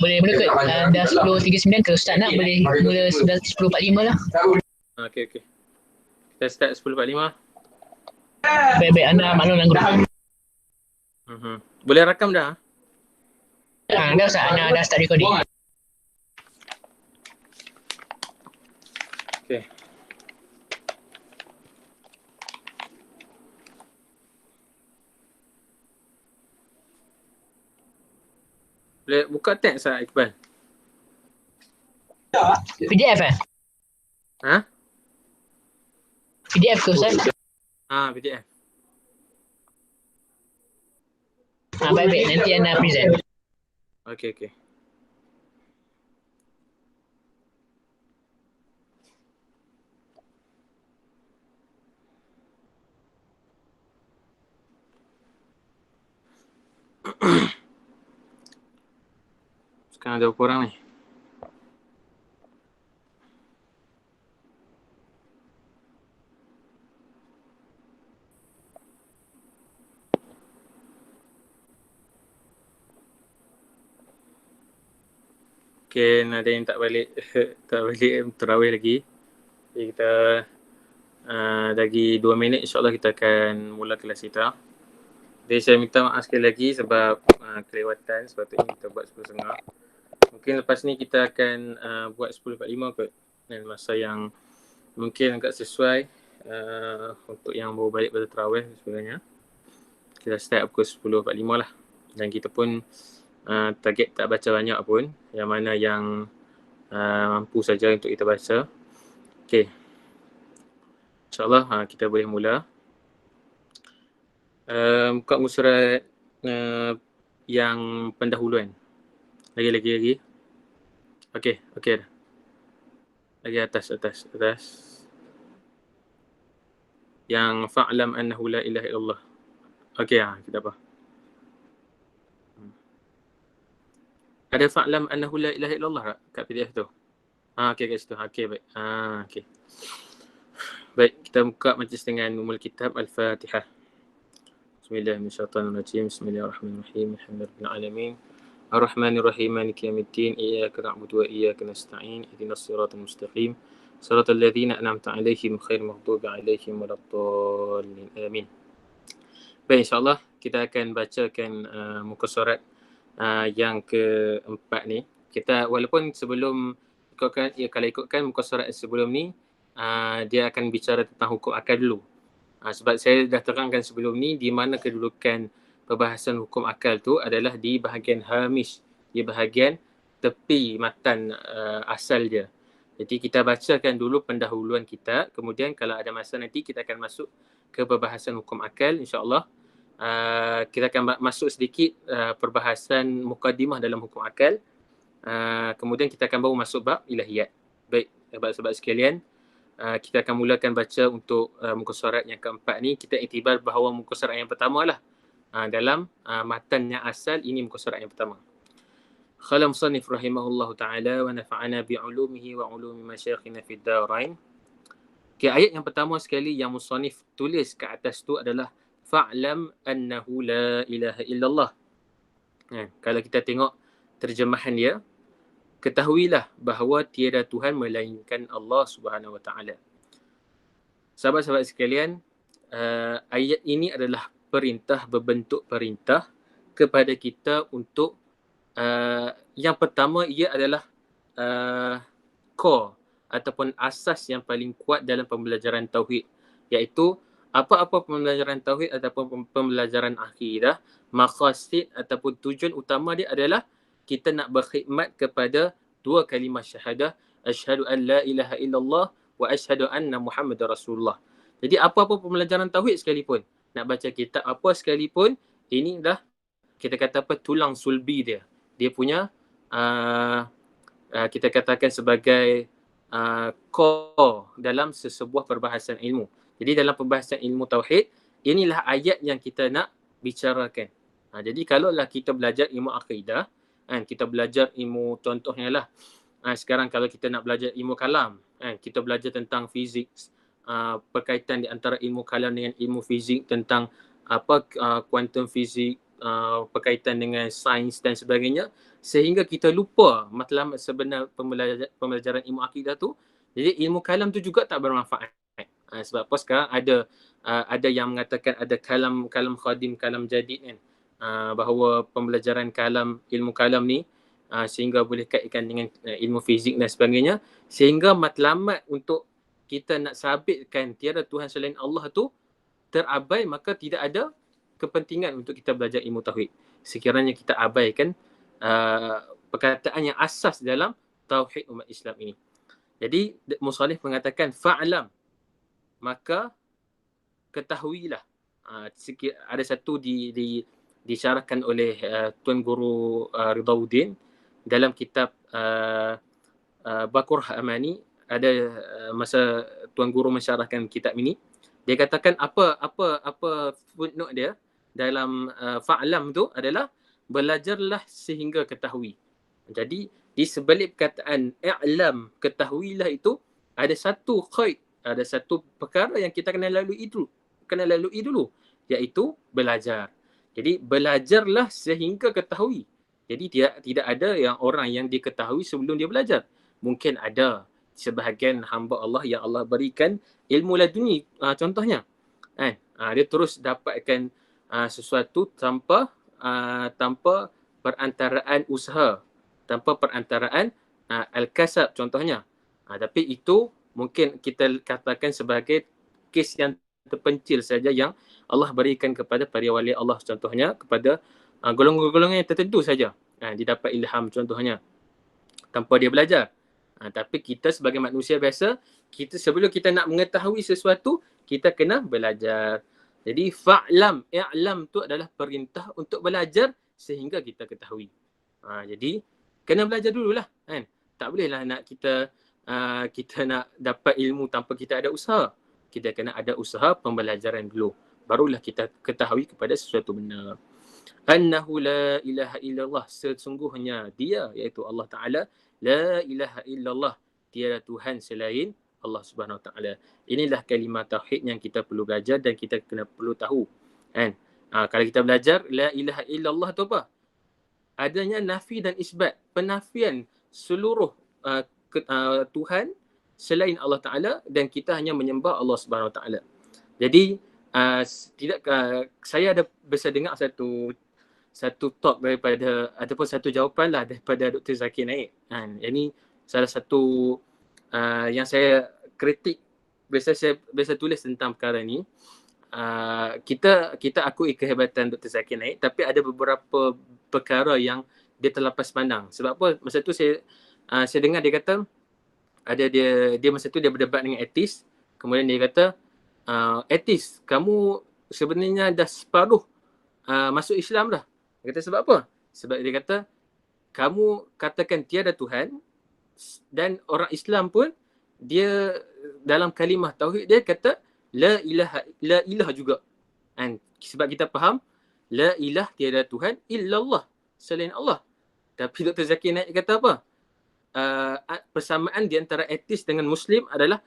Boleh kot. Dah 10.39 ke Ustaz nak? Boleh mula 10.45 lah. Okey. Kita start 10.45. Baik-baik, anda maklum dalam grup. Boleh rakam dah? Dah Ustaz, anda dah start recording. Okey. Boleh buka teks tak Iqbal? PDF Ha? PDF ke Ustaz? PDF. Baik-baik, nanti anda present. Okey. Sekarang ada berapa orang ni? Mungkin ada yang tak balik terawih lagi. Jadi kita lagi 2 minit insyaAllah kita akan mula kelas kita. Jadi saya minta maaf sekali lagi sebab kelewatan, sepatutnya kita buat 10.30. Mungkin lepas ni kita akan buat 10.45 kot. Dan masa yang mungkin agak sesuai untuk yang baru balik pada terawih sebenarnya. Kita start pukul 10.45 lah. Dan kita pun target tak baca banyak pun. Yang mana yang mampu saja untuk kita baca. Okey. InsyaAllah kita boleh mula. Buka muka surat yang pendahuluan. Lagi. Okey dah. Lagi atas. Yang fa'lam annahu la ilaha illallah. Okey, kita apa? Ada fa'lam annahu la ilaha illallah tak kat PDF tu? Okey kat situ. Okey, baik. Okey. Baik, kita buka majlis dengan umul kitab Al-Fatihah. Bismillahirrahmanirrahim. Bismillahirrahmanirrahim. Alhamdulillahirabbil alamin. Ar-Rahmanir-Rahim. Maliki yaumiddin. Iyyaka na'budu wa iyyaka nasta'in. Ihdinas siratal mustaqim. Siratal ladzina an'amta 'alaihim ghairil maghdubi 'alaihim waladdallin. Amin. Baik, insyaAllah kita akan bacakan muka surat yang keempat ni. Kita walaupun sebelum kalau ikutkan muka surat sebelum ni dia akan bicara tentang hukum akal dulu. Sebab saya dah terangkan sebelum ni di mana kedudukan perbahasan hukum akal tu adalah di bahagian hamish, di bahagian tepi matan asal dia. Jadi kita bacakan dulu pendahuluan kita, kemudian kalau ada masa nanti kita akan masuk ke perbahasan hukum akal insya-Allah. Kita akan masuk sedikit perbahasan mukadimah dalam hukum akal. Kemudian kita akan baru masuk bab ilahiyat. Baik, sahabat-sahabat sekalian, kita akan mulakan baca untuk muka surat yang keempat ni. Kita iktibar bahawa muka surat yang pertama lah dalam matan yang asal ini muka surat yang pertama. Khala musannif rahimahullahu ta'ala wa nafa'ana bi'ulumihi wa ulumi masyayikhina fid darain. Okay, ayat yang pertama sekali yang musannif tulis ke atas tu adalah fa'lam annahu la ilaha illallah. Kalau kita tengok terjemahan dia, ketahuilah bahawa tiada Tuhan melainkan Allah Subhanahu Wa Taala. Sahabat-sahabat sekalian, ayat ini adalah perintah berbentuk perintah kepada kita untuk yang pertama ia adalah core ataupun asas yang paling kuat dalam pembelajaran tauhid, iaitu apa-apa pembelajaran tauhid ataupun pembelajaran akidah, maqasid ataupun tujuan utama dia adalah kita nak berkhidmat kepada dua kalimah syahadah, asyhadu an la ilaha illallah wa asyhadu anna Muhammadar Rasulullah. Jadi apa-apa pembelajaran tauhid sekalipun, nak baca kitab apa sekalipun, ini dah kita kata apa, tulang sulbi dia. Dia punya kita katakan sebagai core dalam sesebuah perbahasan ilmu. Jadi dalam perbahasan ilmu tauhid, inilah ayat yang kita nak bicarakan. Jadi kalaulah kita belajar ilmu akidah, kita belajar ilmu, contohnya lah sekarang kalau kita nak belajar ilmu kalam, kita belajar tentang fizik, perkaitan di antara ilmu kalam dengan ilmu fizik, tentang apa quantum fizik, berkaitan dengan sains dan sebagainya, sehingga kita lupa matlamat sebenar pembelajaran ilmu akidah tu. Jadi ilmu kalam tu juga tak bermanfaat. Sebab apa sekarang ada yang mengatakan ada kalam khadim, kalam jadid kan, bahawa pembelajaran ilmu kalam ni sehingga boleh kaitkan dengan ilmu fizik dan sebagainya, sehingga matlamat untuk kita nak sabitkan tiada Tuhan selain Allah tu terabai, maka tidak ada kepentingan untuk kita belajar ilmu tauhid. Sekiranya kita abaikan perkataan yang asas dalam tauhid umat Islam ini. Jadi musannif mengatakan fa'lam, maka ketahuilah. Ada satu disyarahkan oleh Tuan Guru Ridauddin dalam kitab Baqarah Amani. Ada masa Tuan Guru mensyarahkan kitab ini, dia katakan apa footnote dia dalam fa'lam tu adalah belajarlah sehingga ketahui. Jadi di sebalik perkataan i'lam, ketahuilah, itu ada satu qaid, ada satu perkara yang kita kena lalui dulu, iaitu belajar. Jadi belajarlah sehingga ketahui. Jadi tidak ada yang orang yang diketahui sebelum dia belajar. Mungkin ada sebahagian hamba Allah yang Allah berikan ilmu laduni, contohnya dia terus dapatkan sesuatu tanpa perantaraan usaha, tanpa perantaraan al-kasab contohnya. Tapi itu mungkin kita katakan sebagai kes yang terpencil saja yang Allah berikan kepada para wali Allah, contohnya kepada golongan-golongan yang tertentu saja dia dapat ilham contohnya tanpa dia belajar. Tapi kita sebagai manusia biasa, kita sebelum kita nak mengetahui sesuatu, kita kena belajar. Jadi fa'lam, i'lam tu adalah perintah untuk belajar sehingga kita ketahui. Jadi kena belajar dululah kan. Tak bolehlah nak kita nak dapat ilmu tanpa kita ada usaha. Kita kena ada usaha pembelajaran dulu, barulah kita ketahui kepada sesuatu benda. Annahu la ilaha illallah, sesungguhnya dia iaitu Allah Ta'ala, la ilaha illallah, tiada Tuhan selain Allah Subhanahu Wa Ta'ala. Inilah kalimah tauhid yang kita perlu belajar dan kita perlu tahu kan. Kalau kita belajar la ilaha illallah tu apa? Adanya nafi dan isbat, penafian seluruh Tuhan selain Allah Ta'ala, dan kita hanya menyembah Allah Subhanahu Wa Ta'ala. Jadi saya ada biasa dengar satu talk daripada, ataupun satu jawapan lah daripada Dr. Zakir Naik. Ini salah satu yang saya kritik, biasa tulis tentang perkara ni. Kita akui kehebatan Dr. Zakir Naik, tapi ada beberapa perkara yang dia terlepas pandang. Sebab apa? Masa tu saya dengar dia kata, dia masa tu dia berdebat dengan etis. Kemudian dia kata, etis, kamu sebenarnya dah separuh masuk Islam dah. Dia kata sebab apa? Sebab dia kata, kamu katakan tiada Tuhan, dan orang Islam pun dia dalam kalimah tauhid dia kata la ilaha juga. Sebab kita faham la ilah, tiada Tuhan illallah, selain Allah. Tapi Dr. Zakir Naik kata apa? Persamaan di antara etis dengan Muslim adalah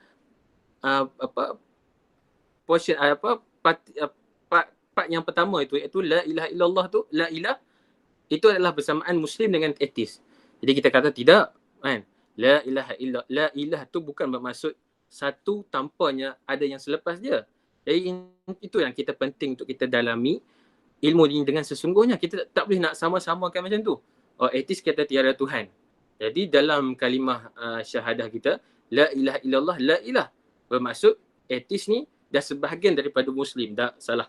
part yang pertama itu, iaitu la ilaha illallah tu, la ilah itu adalah bersamaan Muslim dengan etis. Jadi kita kata tidak kan. La ilaha illallah, la ilah tu bukan bermaksud satu tanpanya ada yang selepas dia. Jadi itu yang kita penting untuk kita dalami ilmu ini dengan sesungguhnya. Kita tak boleh nak sama-samakan macam tu. Etis kata tiada Tuhan. Jadi dalam kalimah syahadah kita, la ilaha illallah, la ilah, bermaksud etis ni dah sebahagian daripada Muslim. Dah salah.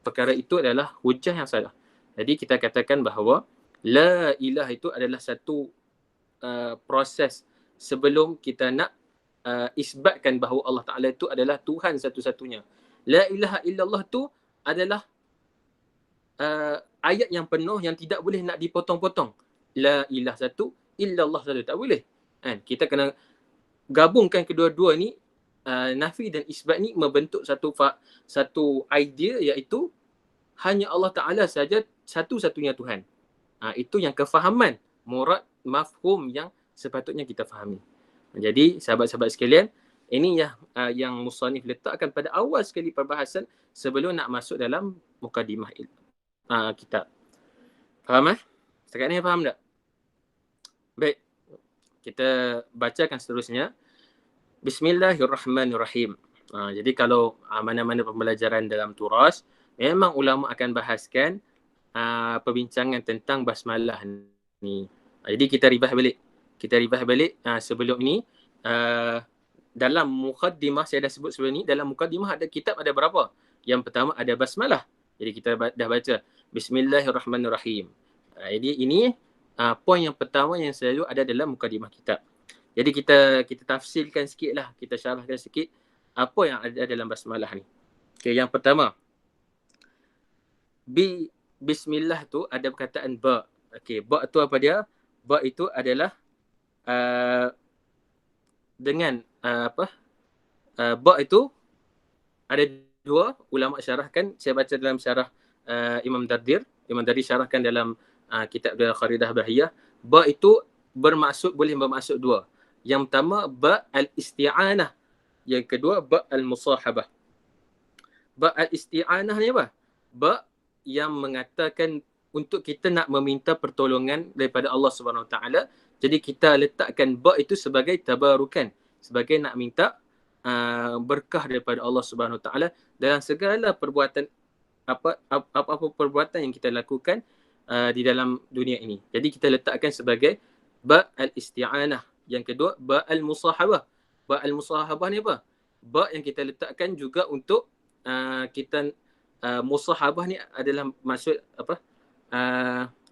Perkara itu adalah hujah yang salah. Jadi kita katakan bahawa la ilah itu adalah satu proses sebelum kita nak isbatkan bahawa Allah Ta'ala itu adalah Tuhan satu-satunya. La ilaha illallah tu adalah ayat yang penuh yang tidak boleh nak dipotong-potong. La ilah satu, illallah satu, tak boleh. Kita kena gabungkan kedua-dua ni, nafi dan isbat ni membentuk satu idea, iaitu hanya Allah Ta'ala saja satu-satunya Tuhan. Itu yang kefahaman, murad, mafhum yang sepatutnya kita fahami. Jadi sahabat-sahabat sekalian, ini yang musannif letakkan pada awal sekali perbahasan sebelum nak masuk dalam mukadimah ilmu. kitab. Faham Setakat ni faham tak? Baik. Kita bacakan seterusnya. Bismillahirrahmanirrahim. Jadi kalau mana-mana pembelajaran dalam turas, memang ulama akan bahaskan perbincangan tentang basmalah ni. Jadi kita ribah balik. Sebelum ni dalam muqaddimah, saya dah sebut sebelum ni, dalam muqaddimah ada kitab ada berapa? Yang pertama ada basmalah. Jadi kita dah baca Bismillahirrahmanirrahim. Jadi ini poin yang pertama yang selalu ada dalam muqaddimah kitab. Jadi kita tafsirkan sikit lah, kita syarahkan sikit apa yang ada dalam basmalah ni. Okay, yang pertama, bismillah tu ada perkataan ba. Okay, ba tu apa dia? Ba itu adalah dengan ba itu ada dua, ulama syarahkan. Saya baca dalam syarah Imam Dardir syarahkan dalam kitab dia Kharidah Bahiyah. Ba itu boleh bermaksud dua. Yang pertama ba al-isti'anah, yang kedua ba al-musahabah. Ba al-isti'anah ni apa? Ba yang mengatakan untuk kita nak meminta pertolongan daripada Allah Subhanahu Wa Taala. Jadi kita letakkan ba itu sebagai tabarukan, sebagai nak minta berkah daripada Allah Subhanahu Wa Taala dalam segala perbuatan, apa-apa perbuatan yang kita lakukan di dalam dunia ini. Jadi kita letakkan sebagai ba al-isti'anah. Yang kedua ba al-musahabah. Ba al-musahabah ni apa? Ba yang kita letakkan juga untuk kita musahabah ni adalah maksud apa?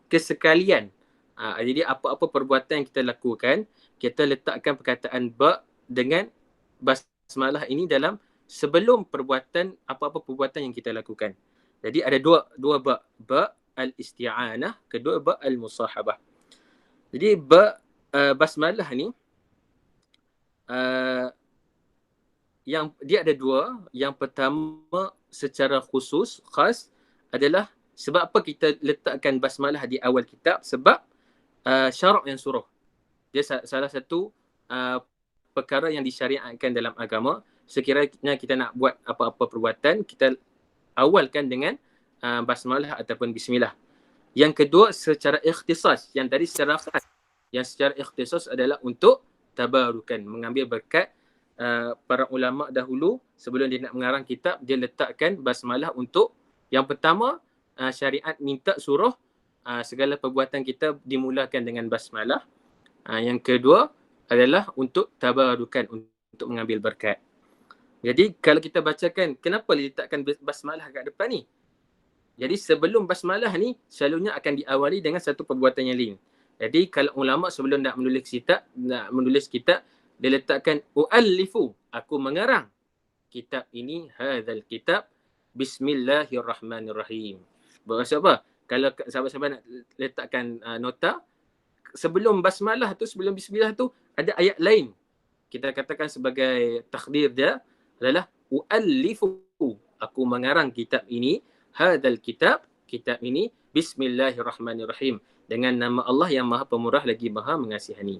Kesekalian. Jadi apa-apa perbuatan yang kita lakukan, kita letakkan perkataan ba dengan basmalah ini dalam sebelum perbuatan, apa-apa perbuatan yang kita lakukan. Jadi ada dua ba. Ba al-isti'anah, kedua ba al-musahabah. Jadi ba basmalah ni yang dia ada dua. Yang pertama secara khusus, khas adalah sebab apa kita letakkan basmalah di awal kitab? Sebab syarak yang suruh. Dia salah satu perkara yang disyariatkan dalam agama. Sekiranya kita nak buat apa-apa perbuatan, kita awalkan dengan basmalah ataupun bismillah. Yang kedua secara ikhtisas, yang tadi secara khas. Yang secara ikhtisas adalah untuk tabarukan, mengambil berkat. Para ulama dahulu sebelum dia nak mengarang kitab, dia letakkan basmalah untuk yang pertama, syariat minta suruh segala perbuatan kita dimulakan dengan basmalah. Yang kedua adalah untuk tabarukan, untuk mengambil berkat. Jadi kalau kita bacakan, kenapa diletakkan basmalah kat depan ni? Jadi sebelum basmalah ni selalunya akan diawali dengan satu perbuatan yang lain. Jadi kalau ulama sebelum nak menulis kitab, dia letakkan u'allifu, aku mengarang kitab ini, hadzal kitab bismillahirrahmanirrahim. Bermaksud apa? Kalau sahabat-sahabat nak letakkan nota, sebelum basmalah tu, sebelum bismillah tu ada ayat lain. Kita katakan sebagai takdir dia adalah u'allifu, aku mengarang kitab ini, hadzal kitab, kitab ini bismillahirrahmanirrahim, dengan nama Allah yang Maha Pemurah lagi Maha Mengasihani.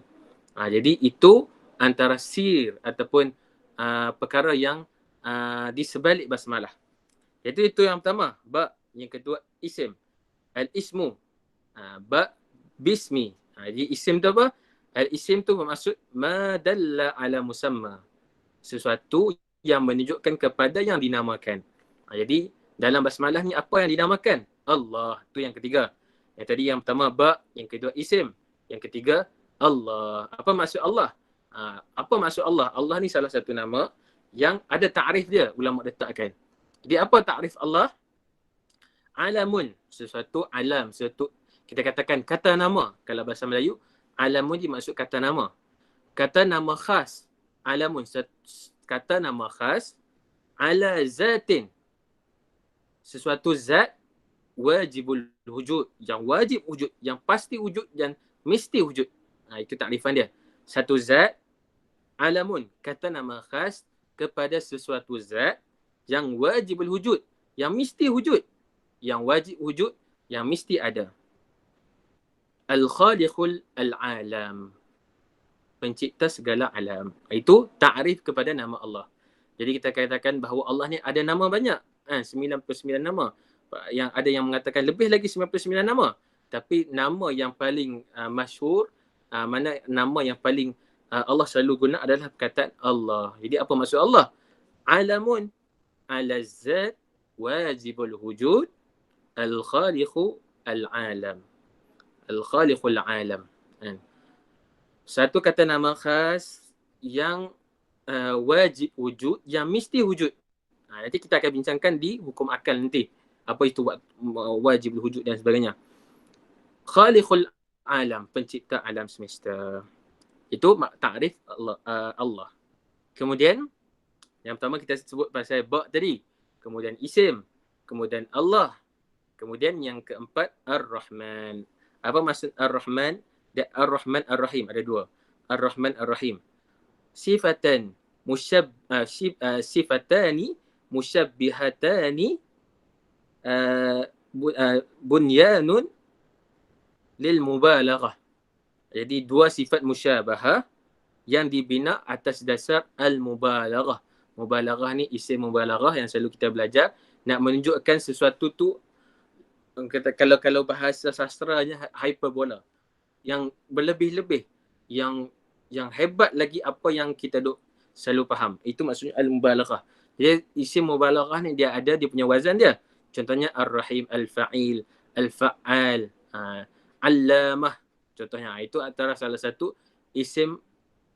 Jadi itu antara sir ataupun perkara yang di sebalik basmalah. Jadi itu yang pertama, ba. Yang kedua isim, al-ismu, ba bismi. Jadi isim tu apa? Al-isim tu bermaksud ma dalla ala musamma, sesuatu yang menunjukkan kepada yang dinamakan. Jadi dalam basmalah ni apa yang dinamakan? Allah. Tu yang ketiga. Yang tadi yang pertama ba, yang kedua isim, yang ketiga Allah. Apa maksud Allah? Apa maksud Allah? Allah ni salah satu nama yang ada takrif dia, ulama letakkan. Jadi apa takrif Allah? Alamun, sesuatu alam, sesuatu kita katakan kata nama. Kalau bahasa Melayu, alamun dimaksud kata nama. Kata nama khas, alamun, kata nama khas, ala zatin, sesuatu zat wajibul wujud, yang wajib wujud, yang pasti wujud dan mesti wujud. Itu takrifan dia. Satu zat, alamun, kata nama khas kepada sesuatu zat yang wajibul wujud, yang mesti wujud, yang wajib wujud, yang mesti ada. Al-Khaliqul Al-Alam, pencipta segala alam. Itu takrif kepada nama Allah. Jadi kita katakan bahawa Allah ni ada nama banyak, 99 nama. yang ada yang mengatakan lebih lagi 99 nama. Tapi nama yang paling masyhur, mana nama yang paling Allah selalu guna adalah perkataan Allah. Jadi apa maksud Allah? Alamun ala zat wajibul wujud al-khaliqu al-alam. Al-khaliqul alam. Kan? Satu kata nama khas yang wajib wujud, yang mesti wujud. Nanti kita akan bincangkan di hukum akal nanti. Apa itu wajib wujud dan sebagainya. Khaliqul alam, pencipta alam semesta. Itu takrif Allah. Kemudian yang pertama kita sebut pasal ba' tadi. Kemudian isim. Kemudian Allah. Kemudian yang keempat Ar-Rahman. Apa maksud Ar-Rahman? Ar-Rahman Ar-Rahim. Ada dua. Ar-Rahman Ar-Rahim. Sifatani musyabbihatani bunyanun lil mubalaghah. Jadi dua sifat musyabahah yang dibina atas dasar al-mubalaghah. Mubalaghah ni isim mubalaghah yang selalu kita belajar, nak menunjukkan sesuatu tu, kalau bahasa sastranya hyperbola, yang berlebih-lebih, yang hebat lagi apa yang kita duk selalu faham. Itu maksudnya al-mubalaghah. Jadi isim mubalaghah ni dia ada dia punya wazan dia. Contohnya ar-rahim, al-fa'il, al-fa'al, allamah. Contohnya itu antara salah satu isim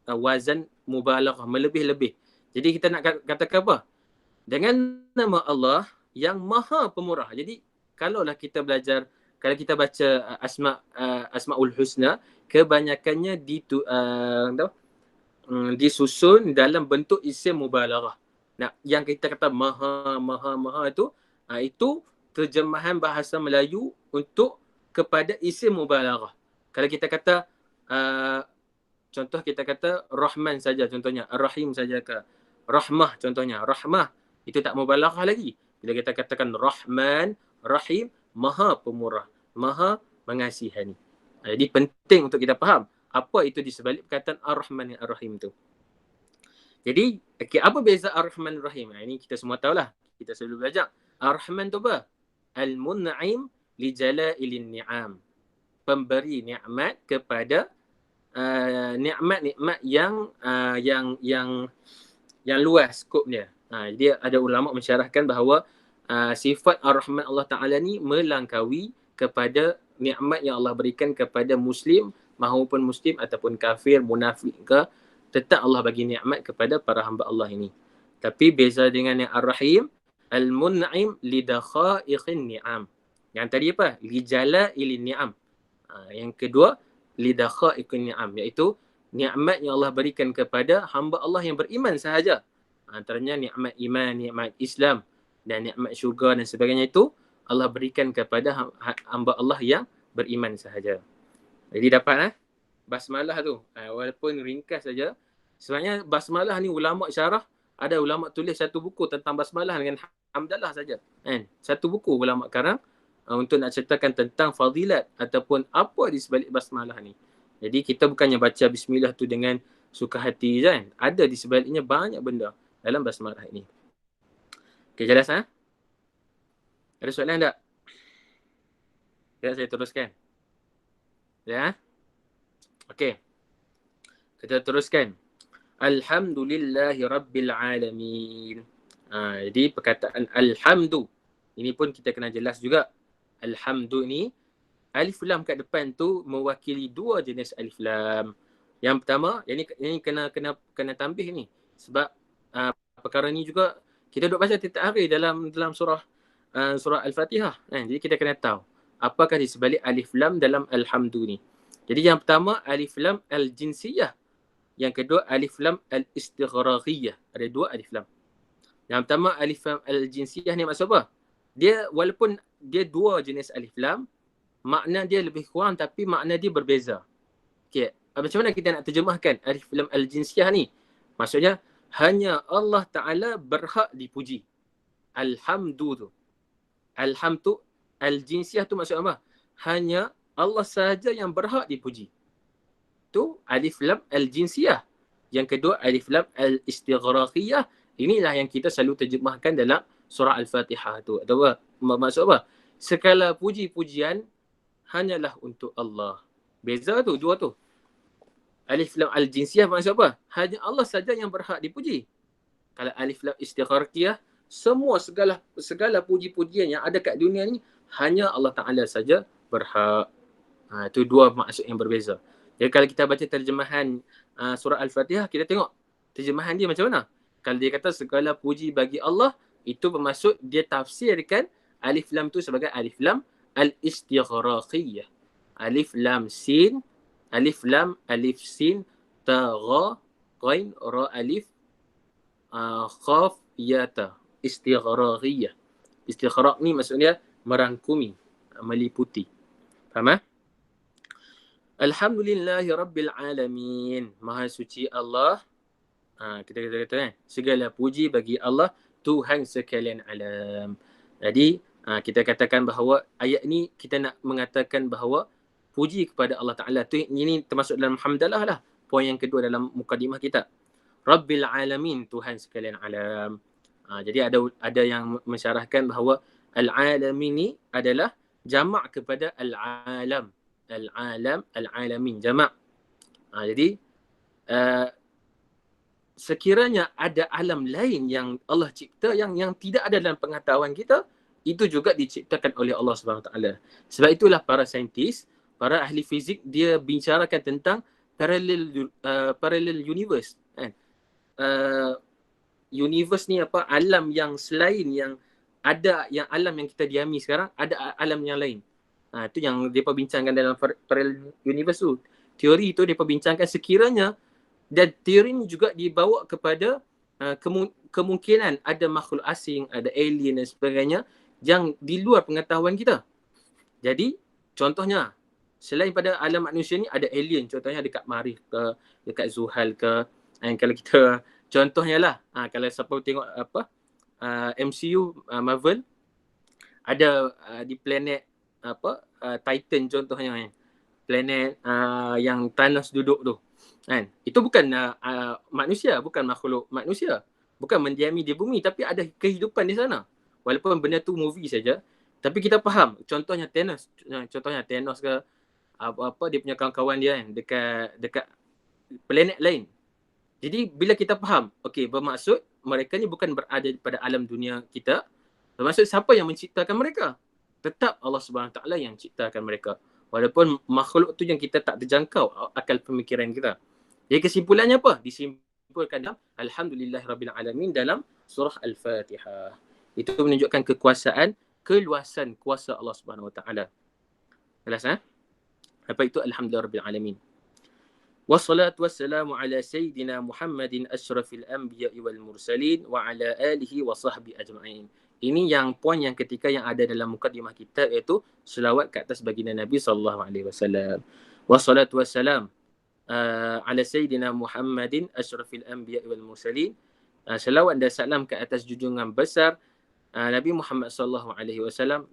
wazan mubalaghah, melebih-lebih. Jadi kita nak katakan apa? Dengan nama Allah yang Maha Pemurah. Jadi kalaulah kita belajar, kalau kita baca Asmaul Husna, kebanyakannya disusun dalam bentuk isim mubalaghah. Nah, yang kita kata maha itu terjemahan bahasa Melayu untuk kepada isim mubalaghah. Kalau kita kata contoh kita kata Rahman saja contohnya, Ar-Rahim saja ke Rahmah contohnya, Rahmah itu tak mubalaghah lagi. Bila kita katakan Rahman, Rahim, Maha Pemurah, Maha Mengasihani. Jadi penting untuk kita faham apa itu di sebalik perkataan Ar-Rahman dan Ar-Rahim tu. Jadi apa beza Ar-Rahman dan Ar-Rahim? Ini kita semua tahulah. Kita selalu belajar. Ar-Rahman tu apa? Al-Mun'im li jala'ilin ni'am. Pemberi nikmat kepada nikmat-nikmat yang luas skop dia. Dia ada ulama mensyarahkan bahawa sifat Ar-Rahman Allah Ta'ala ni melangkaui kepada nikmat yang Allah berikan kepada Muslim maupun Muslim ataupun kafir, munafik ke, tetap Allah bagi nikmat kepada para hamba Allah ini. Tapi beza dengan yang Ar-Rahim, Al-Mun'im lidakhaiqin ni'am. Yang tadi apa? Lijala'ilin ni'am. Yang kedua, lidakhaiqin ni'am, iaitu nikmat yang Allah berikan kepada hamba Allah yang beriman sahaja. Antaranya nikmat iman, nikmat Islam dan nikmat syurga dan sebagainya, itu Allah berikan kepada hamba Allah yang beriman sahaja. Jadi dapat basmalah tu. Walaupun ringkas saja. Sebenarnya basmalah ni ulama syarah, ada ulama tulis satu buku tentang basmalah dengan hamdalah saja. Satu buku ulama karang untuk nak ceritakan tentang fadilat ataupun apa di sebalik basmalah ni. Jadi kita bukannya baca bismillah tu dengan suka hati kan. Ada di sebaliknya banyak benda dalam basmalah ini. Okey, jelas Ada soalan tak? Ya, saya teruskan. Ya. Okey. Kita teruskan. Alhamdulillahi Rabbil Alamin. Jadi perkataan Alhamdu, ini pun kita kena jelas juga. Alhamdu ni, alif lam kat depan tu mewakili dua jenis alif lam. Yang pertama, ini kena tambih ni. Sebab perkara ni juga kita duk baca tiap hari dalam surah Al-Fatihah. Jadi kita kena tahu apakah di sebalik alif lam dalam Alhamdu ni. Jadi yang pertama alif lam al-jinsiyah. Yang kedua alif lam al-istighraqiyah. Ada dua alif lam. Yang pertama alif lam al-jinsiyah ni maksud apa? Dia walaupun dia dua jenis alif lam, makna dia lebih kurang tapi makna dia berbeza. Okey, macam mana kita nak terjemahkan alif lam al-jinsiyah ni? Maksudnya hanya Allah Ta'ala berhak dipuji. Alhamdu tu. Alhamdu, al-jinsiyah tu maksud apa? Hanya Allah sahaja yang berhak dipuji. Tu alif lam al-jinsiyah. Yang kedua alif lam al-istighraqiyah. Inilah yang kita selalu terjemahkan dalam surah Al-Fatihah tu. Atau apa? Maksud apa? Segala puji-pujian hanyalah untuk Allah. Beza tu, dua tu. Alif lam al-jinsiyah maksud apa? Hanya Allah saja yang berhak dipuji. Kalau alif lam istighraqiyah, semua segala puji-pujian yang ada kat dunia ni hanya Allah Taala saja berhak. Itu dua maksud yang berbeza. Jadi kalau kita baca terjemahan surah Al-Fatihah, kita tengok terjemahan dia macam mana. Kalau dia kata segala puji bagi Allah, itu bermaksud dia tafsirkan alif lam tu sebagai alif lam al-istighraqiyah. Alif lam sin, alif lam alif sin ta gha ghain ra alif khaf ya ta, istighraqiyah. Istighraq ni maksudnya merangkumi, meliputi. Faham? Alhamdulillahi Rabbil Alamin. Maha suci Allah. Kita kata kan, segala puji bagi Allah, Tuhan sekalian alam. Jadi kita katakan bahawa ayat ni kita nak mengatakan bahawa puji kepada Allah Ta'ala tu, ini termasuk dalam hamdalah lah. Poin yang kedua dalam mukadimah kita. Rabbil Alamin, Tuhan sekalian alam. Jadi ada yang mensyarahkan bahawa al-alamin ni adalah jamak kepada al-alam. Al-alam, al-alamin, jamak. Jadi sekiranya ada alam lain yang Allah cipta yang tidak ada dalam pengetahuan kita, itu juga diciptakan oleh Allah Subhanahu Taala. Sebab itulah para saintis, para ahli fizik, dia bincarakan tentang parallel universe. Universe ni apa? Alam yang selain yang ada, yang alam yang kita diami sekarang, ada alam yang lain. Itu yang mereka bincangkan dalam parallel universe tu. Teori itu mereka bincangkan sekiranya, dan teori ni juga dibawa kepada kemungkinan ada makhluk asing, ada alien dan sebagainya yang di luar pengetahuan kita. Jadi contohnya, selain pada alam manusia ni ada alien, contohnya dekat Marikh ke, dekat Zuhal ke. Kalau kita contohnya lah, kalau siapa tengok MCU Marvel, ada di planet Titan contohnya kan. Planet yang Thanos duduk tu. Kan? Itu bukan manusia, bukan makhluk manusia. Bukan mendiami di bumi, tapi ada kehidupan di sana. Walaupun benda tu movie saja, tapi kita faham. Contohnya Thanos ke apa dia punya kawan-kawan dia kan dekat planet lain. Jadi bila kita faham, okey, bermaksud mereka ni bukan berada pada alam dunia kita. Bermaksud siapa yang menciptakan mereka? Tetap Allah Subhanahu Taala yang ciptakan mereka. Walaupun makhluk tu yang kita tak terjangkau akal pemikiran kita. Jadi kesimpulannya apa? Disimpulkan dalam Alhamdulillahirabbil alamin dalam surah Al-Fatihah. Itu menunjukkan kekuasaan, keluasan kuasa Allah Subhanahu Wa Taala. Jelas apa itu Alhamdulillahirabbil alamin? Wassalatu wassalamu ala sayyidina Muhammadin asyrafil anbiya'i wal mursalin wa ala alihi wa sahbihi ajma'in. Ini yang poin yang ketika yang ada dalam mukadimah kita, iaitu selawat ke atas baginda Nabi SAW. Wassalatu wassalam ala sayyidina Muhammadin asyrafil anbiya'i wal mursalin. Selawat dan salam ke atas junjungan besar Nabi Muhammad SAW.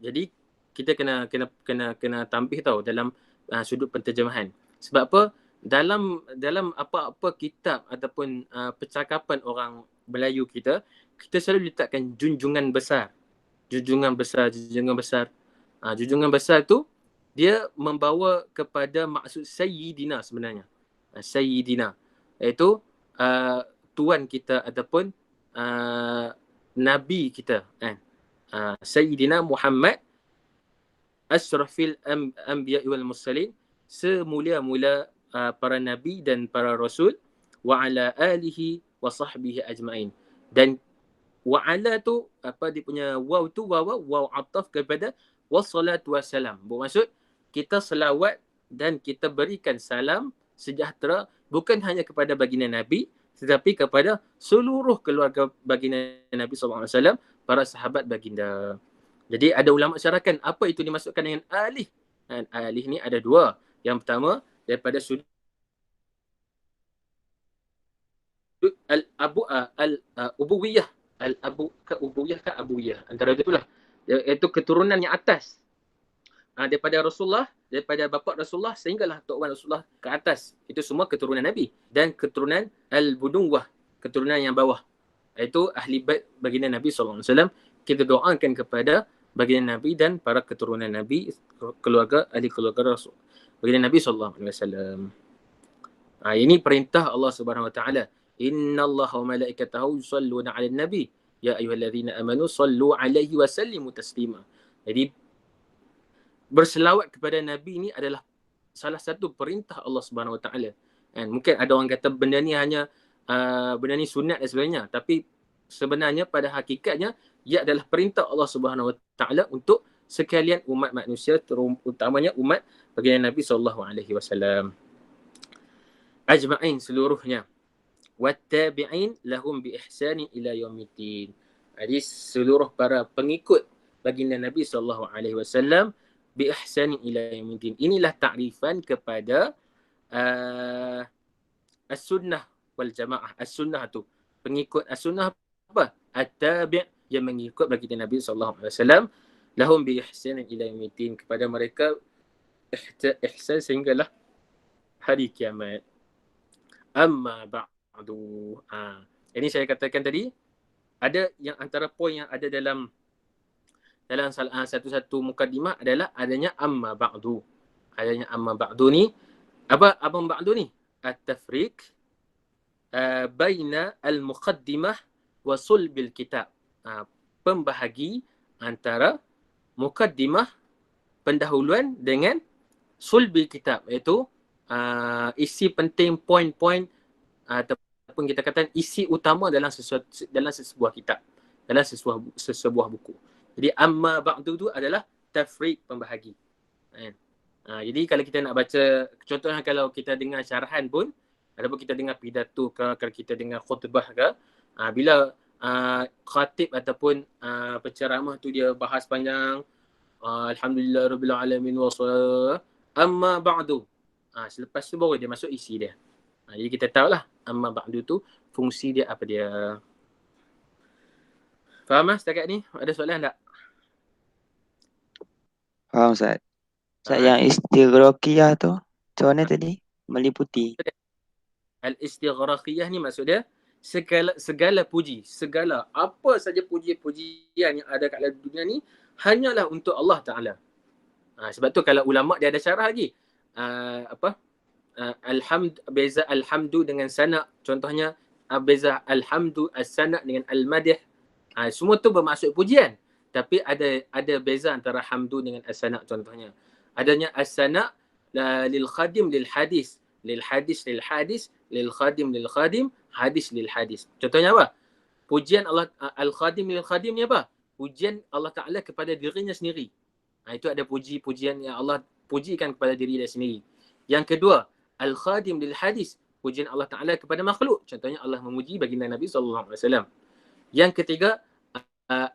Jadi kita kena tambih tahu dalam sudut penterjemahan. Sebab apa? Dalam apa-apa kitab ataupun percakapan orang Melayu kita selalu letakkan junjungan besar. Junjungan besar. Junjungan besar tu dia membawa kepada maksud Sayyidina sebenarnya. Sayyidina iaitu tuan kita ataupun Nabi kita kan. Sayyidina Muhammad asyrafil anbiya'i wal mursalin, semulia-mulia para nabi dan para rasul, wa ala alihi wa sahbihi ajma'in. Dan wa ala tu apa dia punya waw tu waw ataf kepada wassalatu wassalam. Bermaksud kita selawat dan kita berikan salam sejahtera bukan hanya kepada baginda Nabi, tetapi kepada seluruh keluarga baginda Nabi SAW, para sahabat baginda. Jadi ada ulama syarahkan apa itu dimaksudkan dengan alih. Dan alih ni ada dua. Yang pertama daripada sudut al-ubuwiyah, ubuwiyah ke abuyah, antara itulah, iaitu keturunan yang atas daripada Rasulullah, daripada bapa Rasulullah sehinggalah tok wan Rasulullah ke atas, itu semua keturunan Nabi. Dan keturunan al-bunuwah, keturunan yang bawah, iaitu ahli bait baginda Nabi SAW. Kita doakan kepada baginda Nabi dan para keturunan Nabi, keluarga ahli keluarga Rasul baginda Nabi SAW. Ini perintah Allah Subhanahu Wa Taala. Inna Allah wa malaikatahu yusalluna 'alan nabi ya ayyuhalladzina amanu sallu 'alaihi wa sallimu taslima. Jadi berselawat kepada Nabi ini adalah salah satu perintah Allah Subhanahu Wa Taala. And mungkin ada orang kata benda ni hanya benda ni sunat dan sebagainya, tapi sebenarnya pada hakikatnya ia adalah perintah Allah Subhanahu Wa Taala untuk sekalian umat manusia, terutamanya umat baginda Nabi SAW. Ajma'in seluruhnya. Wattabi'in lahum bi ihsanin ila yaumiddin. Jadi seluruh para pengikut baginda Nabi SAW bi ihsanin ila yaumiddin. Inilah takrifan kepada as-sunnah wal jamaah. As-sunnah tu pengikut as-sunnah apa? At-tabi' yang mengikut baginda Nabi SAW lahum bi ihsanin ila yaumiddin, kepada mereka ihsan sehinggalah hari kiamat. Amma ba'du. Ini saya katakan tadi, ada yang antara poin yang ada dalam satu-satu mukadimah adalah adanya amma ba'du. Adanya amma ba'du ni, apa ba'du ni? At-tafriq baina al-muqaddimah wa sulbil kitab. Pembahagi antara mukaddimah, pendahuluan, dengan sulbil kitab, iaitu isi penting, poin-poin ataupun kita katakan isi utama dalam sesebuah kitab, dalam sesebuah buku. Jadi amma ba'du tu adalah tafriq, pembahagi. Jadi kalau kita nak baca, contohnya kalau kita dengar syarahan pun, ataupun kita dengar pidato ke, kalau kita dengar khutbah ke, bila khatib ataupun penceramah tu dia bahas panjang, alhamdulillah rabbil alamin wa sallallahu amma ba'du, selepas tu baru dia masuk isi dia. Jadi kita tahulah amma ba'du tu fungsi dia apa dia. Faham setakat ni? Ada soalan tak? Faham Ustaz. Ustaz, yang istighraqiyah tu macam mana tadi? Meliputi. Al-istighraqiyah ni maksud dia segala puji, segala apa saja puji-pujian yang ada kat dalam dunia ni hanyalah untuk Allah Ta'ala. Sebab tu kalau ulama' dia ada syarah lagi. Beza alhamdu dengan sana'. Contohnya beza alhamdu as-sana' dengan al-madih. Semua tu bermaksud pujian. Tapi ada beza antara hamdu dengan as-sana'. Contohnya adanya as-sana' lil khadim lil hadis, lil hadis lil hadis, lil khadim lil khadim, hadis lil hadis. Contohnya apa? Pujian Allah al-khadim lil khadim ni apa? Pujian Allah Ta'ala kepada dirinya sendiri. Itu ada pujian yang Allah pujikan kepada diri dia sendiri. Yang kedua, al-khadim lil hadis, pujian Allah Ta'ala kepada makhluk. Contohnya Allah memuji baginda Nabi SAW. Yang ketiga,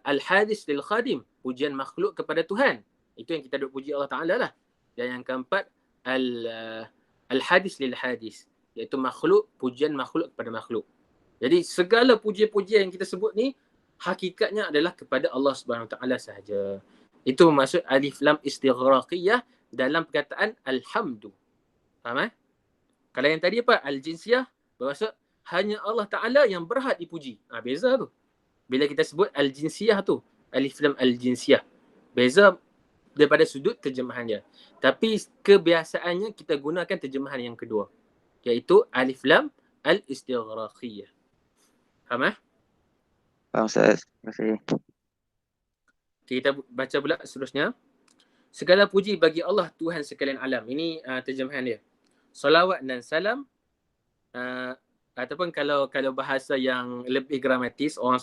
al-hadis lil khadim, pujian makhluk kepada Tuhan. Itu yang kita duk puji Allah Ta'ala lah. Dan yang keempat, al-hadis lil hadis, iaitu makhluk, pujian makhluk kepada makhluk. Jadi segala puji-pujian yang kita sebut ni hakikatnya adalah kepada Allah Subhanahu Wa Taala sahaja. Itu maksud alif lam istighraqiyah dalam perkataan alhamdu. Faham? Kalau yang tadi apa? Al-jinsiyah bermaksud hanya Allah Ta'ala yang berhak dipuji. Beza tu. Bila kita sebut al-jinsiyah tu, alif lam al-jinsiyah, beza daripada sudut terjemahan dia. Tapi kebiasaannya kita gunakan terjemahan yang kedua, iaitu alif lam al-istighraqiyah. Faham? Faham Ustaz. Terima kasih. Kita baca pula seterusnya. Segala puji bagi Allah Tuhan sekalian alam. Ini terjemahan dia. Salawat dan salam, ataupun kalau bahasa yang lebih gramatis, orang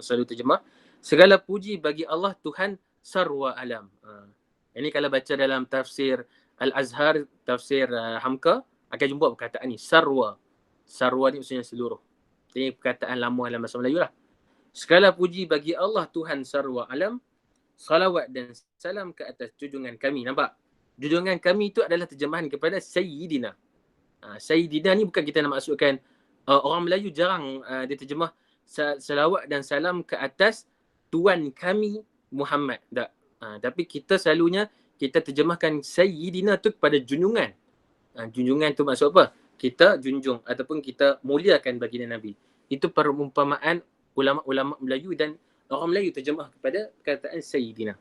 selalu terjemah, segala puji bagi Allah Tuhan sarwa alam. Ini kalau baca dalam tafsir Al-Azhar, tafsir Hamka, akan jumpa perkataan ni, sarwa. Sarwa ni maksudnya seluruh. Ini perkataan lama dalam bahasa Melayu lah. Segala puji bagi Allah Tuhan sarwa alam, salawat dan salam ke atas junjungan kami. Nampak? Junjungan kami itu adalah terjemahan kepada Sayyidina. Sayyidina ni bukan kita nak masukkan, orang Melayu jarang dia terjemah salawat dan salam ke atas Tuan kami Muhammad. Tak. Tapi kita selalunya kita terjemahkan Sayyidina tu kepada junjungan. Junjungan tu maksud apa? Kita junjung ataupun kita muliakan baginda Nabi. Itu perumpamaan ulama-ulama Melayu dan orang Melayu terjemah kepada perkataan Sayyidina.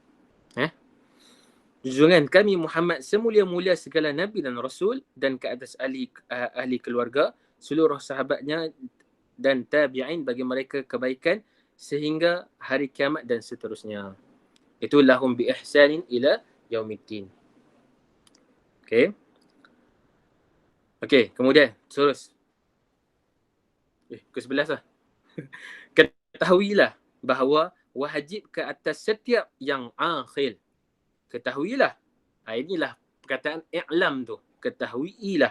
Junjungan kami Muhammad semulia-mulia segala nabi dan rasul dan ke atas ahli keluarga, seluruh sahabatnya dan tabi'in bagi mereka kebaikan sehingga hari kiamat dan seterusnya. Itu lahum bi ihsanin ila yaumiddin. Okey. Okey, kemudian terus. Ke-11 lah. Ketahuilah bahawa wajib ke atas setiap yang akhil. Ketahuilah. Inilah perkataan i'lam tu. Ketahuilah.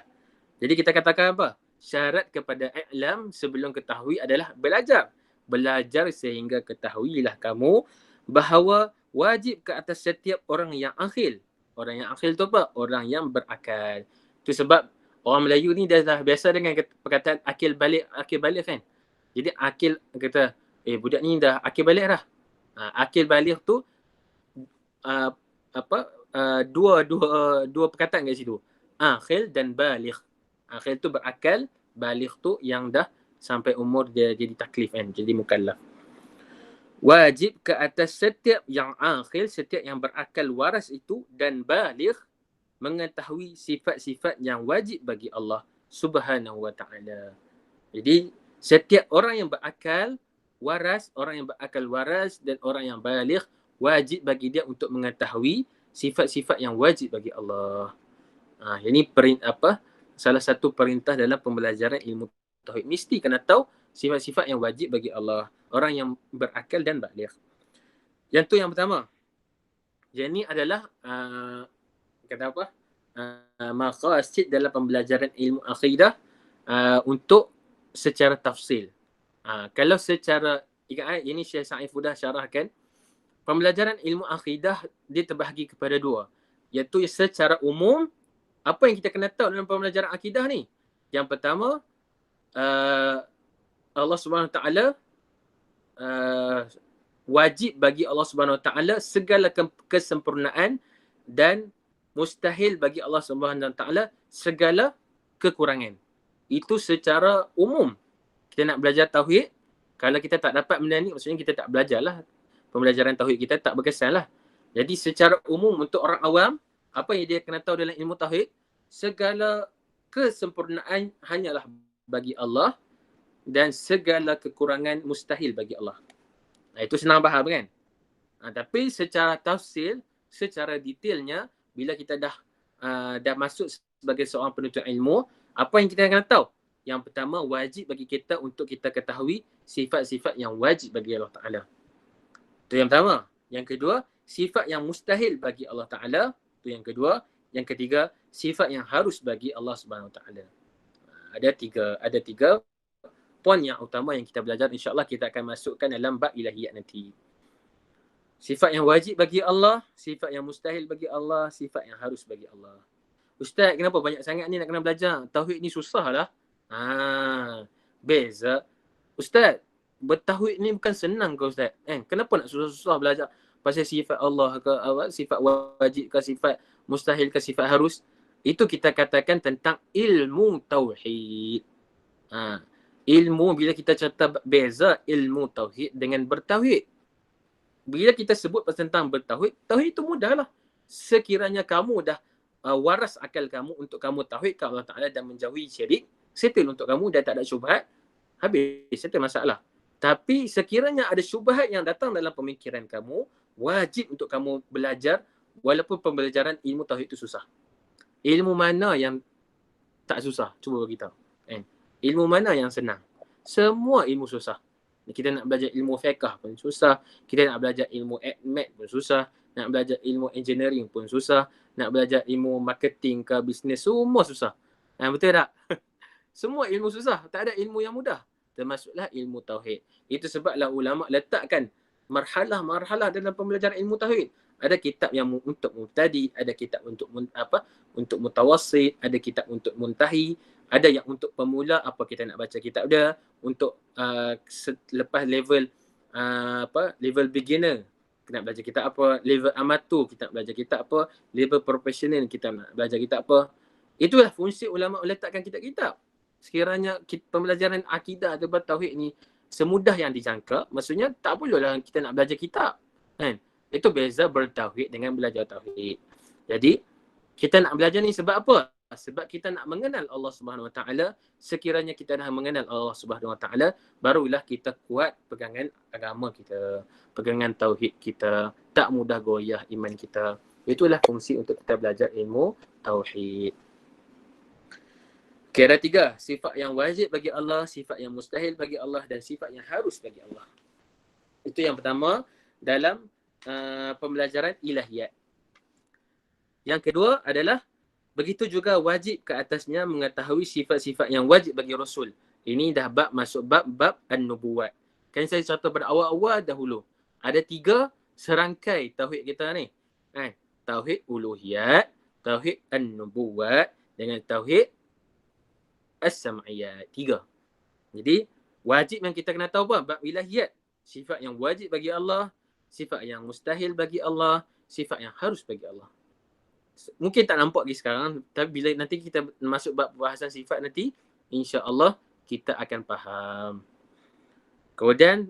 Jadi kita katakan apa? Syarat kepada i'lam sebelum ketahui adalah belajar. Belajar sehingga ketahuilah kamu bahawa wajib ke atas setiap orang yang akhil. Orang yang akhil tu apa? Orang yang berakal. Itu sebab orang Melayu ni dah biasa dengan perkataan akil balik kan. Jadi akil kata, budak ni dah akil balik dah. Akil balik tu dua perkataan kat situ. Akhil dan baligh. Akhil tu berakal, baligh tu yang dah sampai umur dia jadi taklif kan, jadi mukallaf. Wajib ke atas setiap yang akhil, setiap yang berakal waras itu dan baligh mengetahui sifat-sifat yang wajib bagi Allah Subhanahu wa ta'ala. Jadi setiap orang yang berakal waras, orang yang berakal waras dan orang yang baligh wajib bagi dia untuk mengetahui sifat-sifat yang wajib bagi Allah. Ini salah satu perintah dalam pembelajaran ilmu tauhid. Mesti kena tahu sifat-sifat yang wajib bagi Allah, orang yang berakal dan baligh. Yang tu yang pertama. Yang ni adalah maqasid dalam pembelajaran ilmu akidah untuk secara tafsil. Kalau secara, ini Syekh Sa'id Fudah syarahkan, pembelajaran ilmu akidah dia terbahagi kepada dua, iaitu secara umum. Apa yang kita kena tahu dalam pembelajaran akidah ni? Yang pertama, Allah Subhanahu Wa Taala, wajib bagi Allah Subhanahu Wa Taala segala kesempurnaan dan mustahil bagi Allah Subhanahu Wa Taala segala kekurangan. Itu secara umum. Kita nak belajar tauhid, kalau kita tak dapat benda ni, maksudnya kita tak belajarlah. Pembelajaran tauhid kita tak berkesan lah. Jadi secara umum untuk orang awam, apa yang dia kena tahu dalam ilmu tauhid? Segala kesempurnaan hanyalah bagi Allah dan segala kekurangan mustahil bagi Allah. Itu senang faham kan? Tapi secara tafsil, secara detailnya, bila kita dah masuk sebagai seorang penuntut ilmu, apa yang kita kena tahu? Yang pertama, wajib bagi kita untuk kita ketahui sifat-sifat yang wajib bagi Allah Ta'ala. Itu yang pertama. Yang kedua, sifat yang mustahil bagi Allah Ta'ala. Itu yang kedua. Yang ketiga, sifat yang harus bagi Allah Subhanahu Wa Ta'ala. Ada tiga poin yang utama yang kita belajar. InsyaAllah kita akan masukkan dalam bab ilahiyat nanti. Sifat yang wajib bagi Allah, sifat yang mustahil bagi Allah, sifat yang harus bagi Allah. Ustaz, kenapa banyak sangat ni nak kena belajar? Tauhid ni susah lah. Beza. Ustaz, bertauhid ni bukan senang ke Ustaz? Kenapa nak susah-susah belajar pasal sifat Allah ke, sifat wajib ke, sifat mustahil ke, sifat harus? Itu kita katakan tentang ilmu tauhid. Ilmu, bila kita cerita beza ilmu tauhid dengan bertauhid. Bila kita sebut tentang bertauhid, tauhid itu mudahlah. Sekiranya kamu dah waras akal kamu untuk kamu tauhid ke Allah Ta'ala dan menjauhi syirik, settle untuk kamu dan tak ada syubhat, habis, settle masalah. Tapi sekiranya ada syubhat yang datang dalam pemikiran kamu, wajib untuk kamu belajar walaupun pembelajaran ilmu tauhid itu susah. Ilmu mana yang tak susah? Cuba bagi tahu. Ilmu mana yang senang? Semua ilmu susah. Kita nak belajar ilmu fiqh pun susah. Kita nak belajar ilmu admat pun susah. Nak belajar ilmu engineering pun susah. Nak belajar ilmu marketing ke bisnes, semua susah. Betul tak? Semua ilmu susah. Tak ada ilmu yang mudah. Termasuklah ilmu tauhid. Itu sebablah ulama letakkan marhalah-marhalah dalam pembelajaran ilmu tauhid. Ada kitab yang untuk mubtadi, ada kitab untuk untuk mutawassit, ada kitab untuk muntahi, ada yang untuk pemula, apa kita nak baca kitab dia, untuk lepas level level beginner kita nak belajar kitab apa, level amatur kita nak belajar kitab apa, level professional kita nak belajar kitab apa. Itulah fungsi ulama letakkan kitab-kitab. Sekiranya pembelajaran akidah atau tauhid ni semudah yang dijangka, maksudnya tak perlulah kita nak belajar kitab, kan? Itu beza bertauhid dengan belajar tauhid. Jadi kita nak belajar ni sebab apa? Sebab kita nak mengenal Allah Subhanahu Wa Taala. Sekiranya kita dah mengenal Allah Subhanahu Wa Taala, barulah kita kuat pegangan agama kita, pegangan tauhid kita, tak mudah goyah iman kita. Itulah fungsi untuk kita belajar ilmu tauhid. Okay, ada 3. Sifat yang wajib bagi Allah, sifat yang mustahil bagi Allah dan sifat yang harus bagi Allah. Itu yang pertama dalam pembelajaran ilahiyat. Yang kedua adalah begitu juga wajib ke atasnya mengetahui sifat-sifat yang wajib bagi Rasul. Ini dah masuk bab an-nubuwat. Kan saya contoh pada awal-awal dahulu. Ada 3 serangkai tauhid kita ni. Tauhid uluhiyat, tauhid an-nubuwat dengan tauhid as-sam'iyat. 3. Jadi wajib yang kita kena tahu apa? Bab ilahiyat. Sifat yang wajib bagi Allah, sifat yang mustahil bagi Allah, sifat yang harus bagi Allah. Mungkin tak nampak lagi sekarang, tapi bila nanti kita masuk bab bahasan sifat nanti, insya-Allah kita akan faham. Kemudian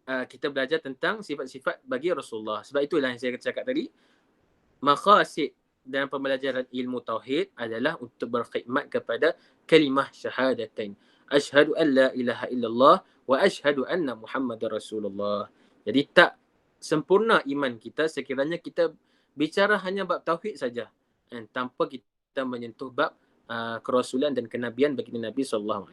kita belajar tentang sifat-sifat bagi Rasulullah. Sebab itulah yang saya cakap tadi, maqasid dalam pembelajaran ilmu tauhid adalah untuk berkhidmat kepada kalimah syahadatain. Asyhadu an la ilaha illallah wa asyhadu anna Muhammadar Rasulullah. Jadi tak sempurna iman kita sekiranya kita bicara hanya bab tauhid saja, tanpa kita menyentuh bab kerasulan dan kenabian bagi Nabi SAW.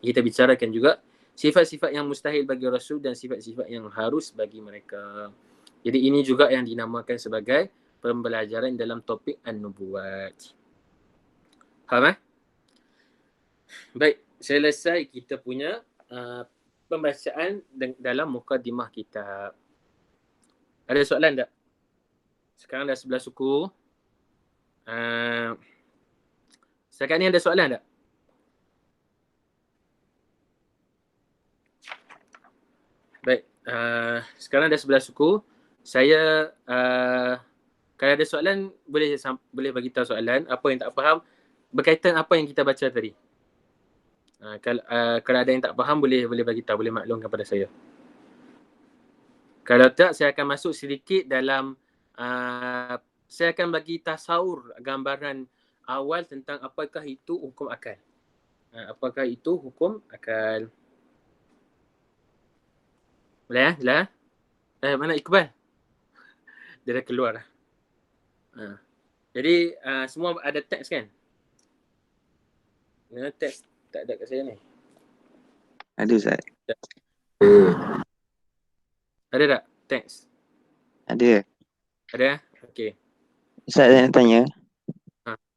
Kita bicarakan juga sifat-sifat yang mustahil bagi Rasul dan sifat-sifat yang harus bagi mereka. Jadi ini juga yang dinamakan sebagai pembelajaran dalam topik an-nubuwat. Faham? Baik, selesai kita punya pembacaan dalam mukadimah kitab. Ada soalan tak? Sekarang dah 11 suku. Setakat ni ada soalan tak? Baik, sekarang dah 11 suku. Saya kalau ada soalan boleh bagi tahu soalan. Apa yang tak faham berkaitan apa yang kita baca tadi. Kalau ada yang tak faham boleh bagi tahu, boleh maklumkan kepada saya. Kalau tak, saya akan masuk sedikit dalam saya akan bagi tasawur, gambaran awal tentang apakah itu hukum akal. Apakah itu hukum akal? Boleh? Boleh? Mana Iqbal? Dia dah keluar dah. Jadi semua ada teks kan? Teks tak ada kat saya ni. Ada Ustaz. Ada tak teks? Ada. Ada? Okey. Ustaz saya nak tanya.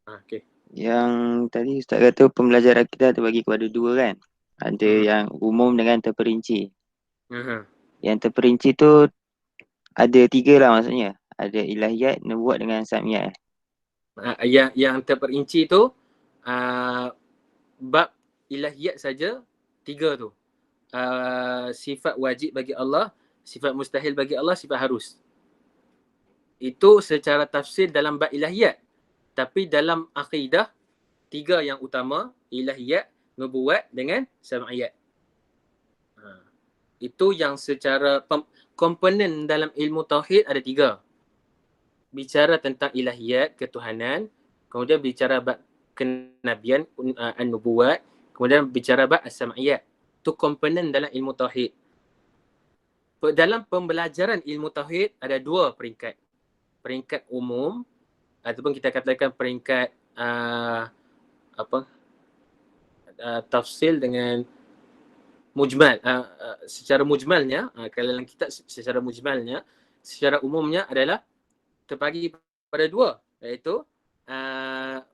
Okey. Yang tadi Ustaz kata pembelajaran kita terbagi kepada 2 kan? Ada yang umum dengan terperinci. Yang terperinci tu ada 3 lah maksudnya. Ada ilahiyat, nubuat dengan sam'iyat. Yang terperinci tu bab ilahiyat saja 3 tu. Sifat wajib bagi Allah, sifat mustahil bagi Allah, sifat harus. Itu secara tafsir dalam bab ilahiyat. Tapi dalam akidah 3 yang utama, ilahiyat, nubuwat dengan sam'iyat. Itu yang secara komponen dalam ilmu tauhid ada 3. Bicara tentang ilahiyat, ketuhanan, kemudian bicara bab kenabian, an-nubuwat, kemudian bicara bab as-sam'iyat. Itu komponen dalam ilmu tauhid. Dalam pembelajaran ilmu tauhid ada 2 peringkat. Peringkat umum ataupun kita katakan peringkat tafsil dengan mujmal. Secara mujmalnya, kalau dalam kitab secara mujmalnya, secara umumnya adalah terbagi pada 2, iaitu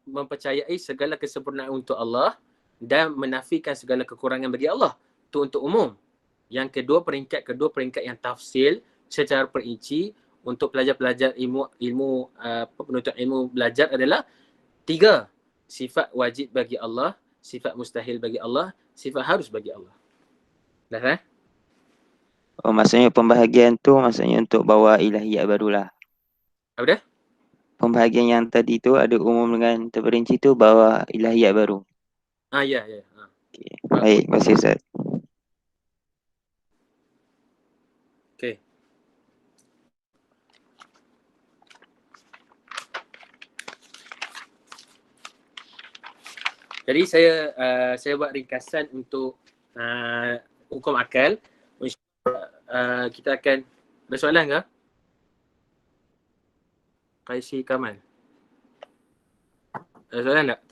mempercayai segala kesempurnaan untuk Allah dan menafikan segala kekurangan bagi Allah. Itu untuk umum. Yang kedua, peringkat yang tafsil secara perinci untuk pelajar-pelajar ilmu penuntut ilmu belajar adalah 3. Sifat wajib bagi Allah, sifat mustahil bagi Allah, sifat harus bagi Allah. Dah? Oh, maksudnya pembahagian tu maksudnya untuk bawa ilahiyat barulah. Apa dah? Pembahagian yang tadi tu ada umum dengan terperinci tu bawa ilahiyat baru. Ya. Okay. Baik, terima kasih Ustaz. Okey. Jadi saya buat ringkasan untuk hukum akal. Kita akan, ada soalan ke? Qaisi Kamal. Ada soalan tak?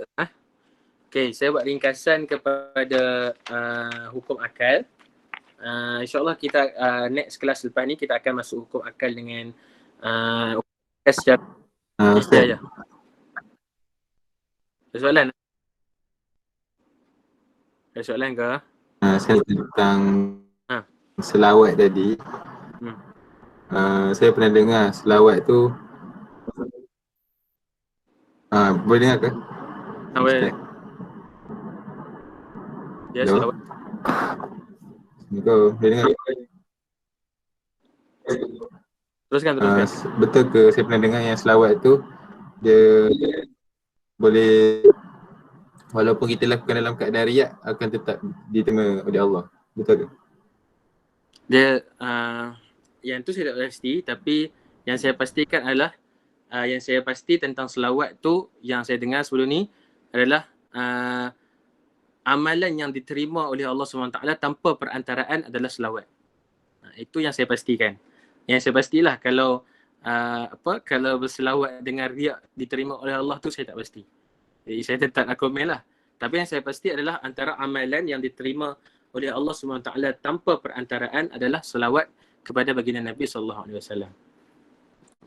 Okay, saya buat ringkasan kepada hukum akal. InsyaAllah kita next kelas lepas ni kita akan masuk hukum akal dengan secara Ustaz. Ada soalan? Ada soalan ke? Sekali tentang selawat tadi. Saya pernah dengar selawat tu boleh dengar ke? Boleh. Ya, selawat. Kau boleh dengar? Teruskan. Betul ke saya pernah dengar yang selawat tu dia boleh, walaupun kita lakukan dalam keadaan riak, akan tetap diterima oleh Allah. Betul ke? Dia yang tu saya tak pasti, tapi yang saya pastikan adalah yang saya pasti tentang selawat tu yang saya dengar sebelum ni adalah amalan yang diterima oleh Allah SWT tanpa perantaraan adalah selawat. Itu yang saya pastikan. Yang saya pastilah kalau kalau berselawat dengan riak diterima oleh Allah tu saya tak pasti. Jadi saya tetap nak komen lah. Tapi yang saya pasti adalah antara amalan yang diterima oleh Allah SWT tanpa perantaraan adalah selawat kepada baginda Nabi SAW.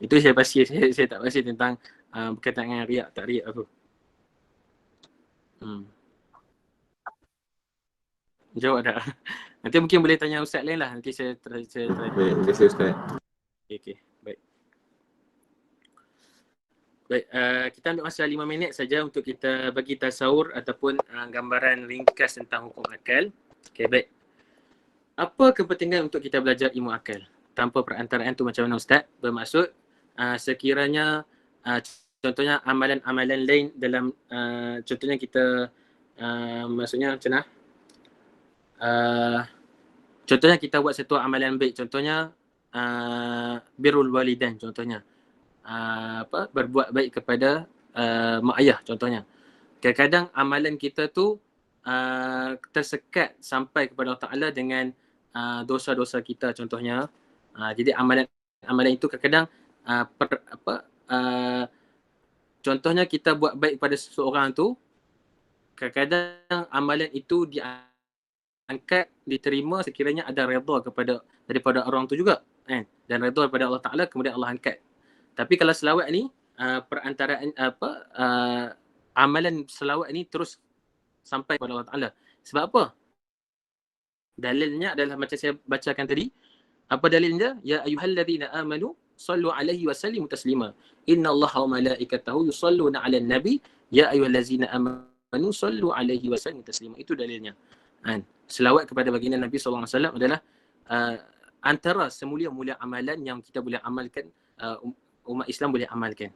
Itu saya pasti. Saya tak pasti tentang berkaitan dengan riak tak riak aku. Jawab dah. Nanti mungkin boleh tanya ustaz lain lah. Nanti saya try. Baik, terima kasih Ustaz. Okay, baik. Baik, kita ambil masa 5 minit saja untuk kita bagi tasawur ataupun gambaran ringkas tentang hukum akal. Okay, baik. Apa kepentingan untuk kita belajar ilmu akal? Tanpa perantaraan tu macam mana Ustaz? Bermaksud sekiranya contohnya amalan-amalan lain dalam contohnya kita maksudnya macam mana? Contohnya kita buat satu amalan baik, contohnya birrul walidain, contohnya berbuat baik kepada mak ayah contohnya. Kadang-kadang amalan kita tu tersekat sampai kepada Allah Ta'ala dengan dosa-dosa kita contohnya. Jadi amalan itu kadang-kadang contohnya kita buat baik pada seseorang tu, kadang-kadang amalan itu diangkat, diterima sekiranya ada redha daripada orang tu juga, kan? Dan redha daripada Allah Ta'ala, kemudian Allah angkat. Tapi kalau selawat ni perantaraan amalan selawat ni terus sampai kepada Allah Ta'ala. Sebab apa? Dalilnya adalah macam saya bacakan tadi. Apa dalilnya? Ya ayyuhalladzina amanu sallu alaihi wa sallimu taslima. Innallaha wa malaikatahu yusalluna 'alan nabi ya ayyuhalladzina amanu sallu alaihi wa sallimu taslima. Itu dalilnya. Selawat kepada baginda Nabi SAW adalah antara semulia-mulia amalan yang kita boleh amalkan, umat Islam boleh amalkan.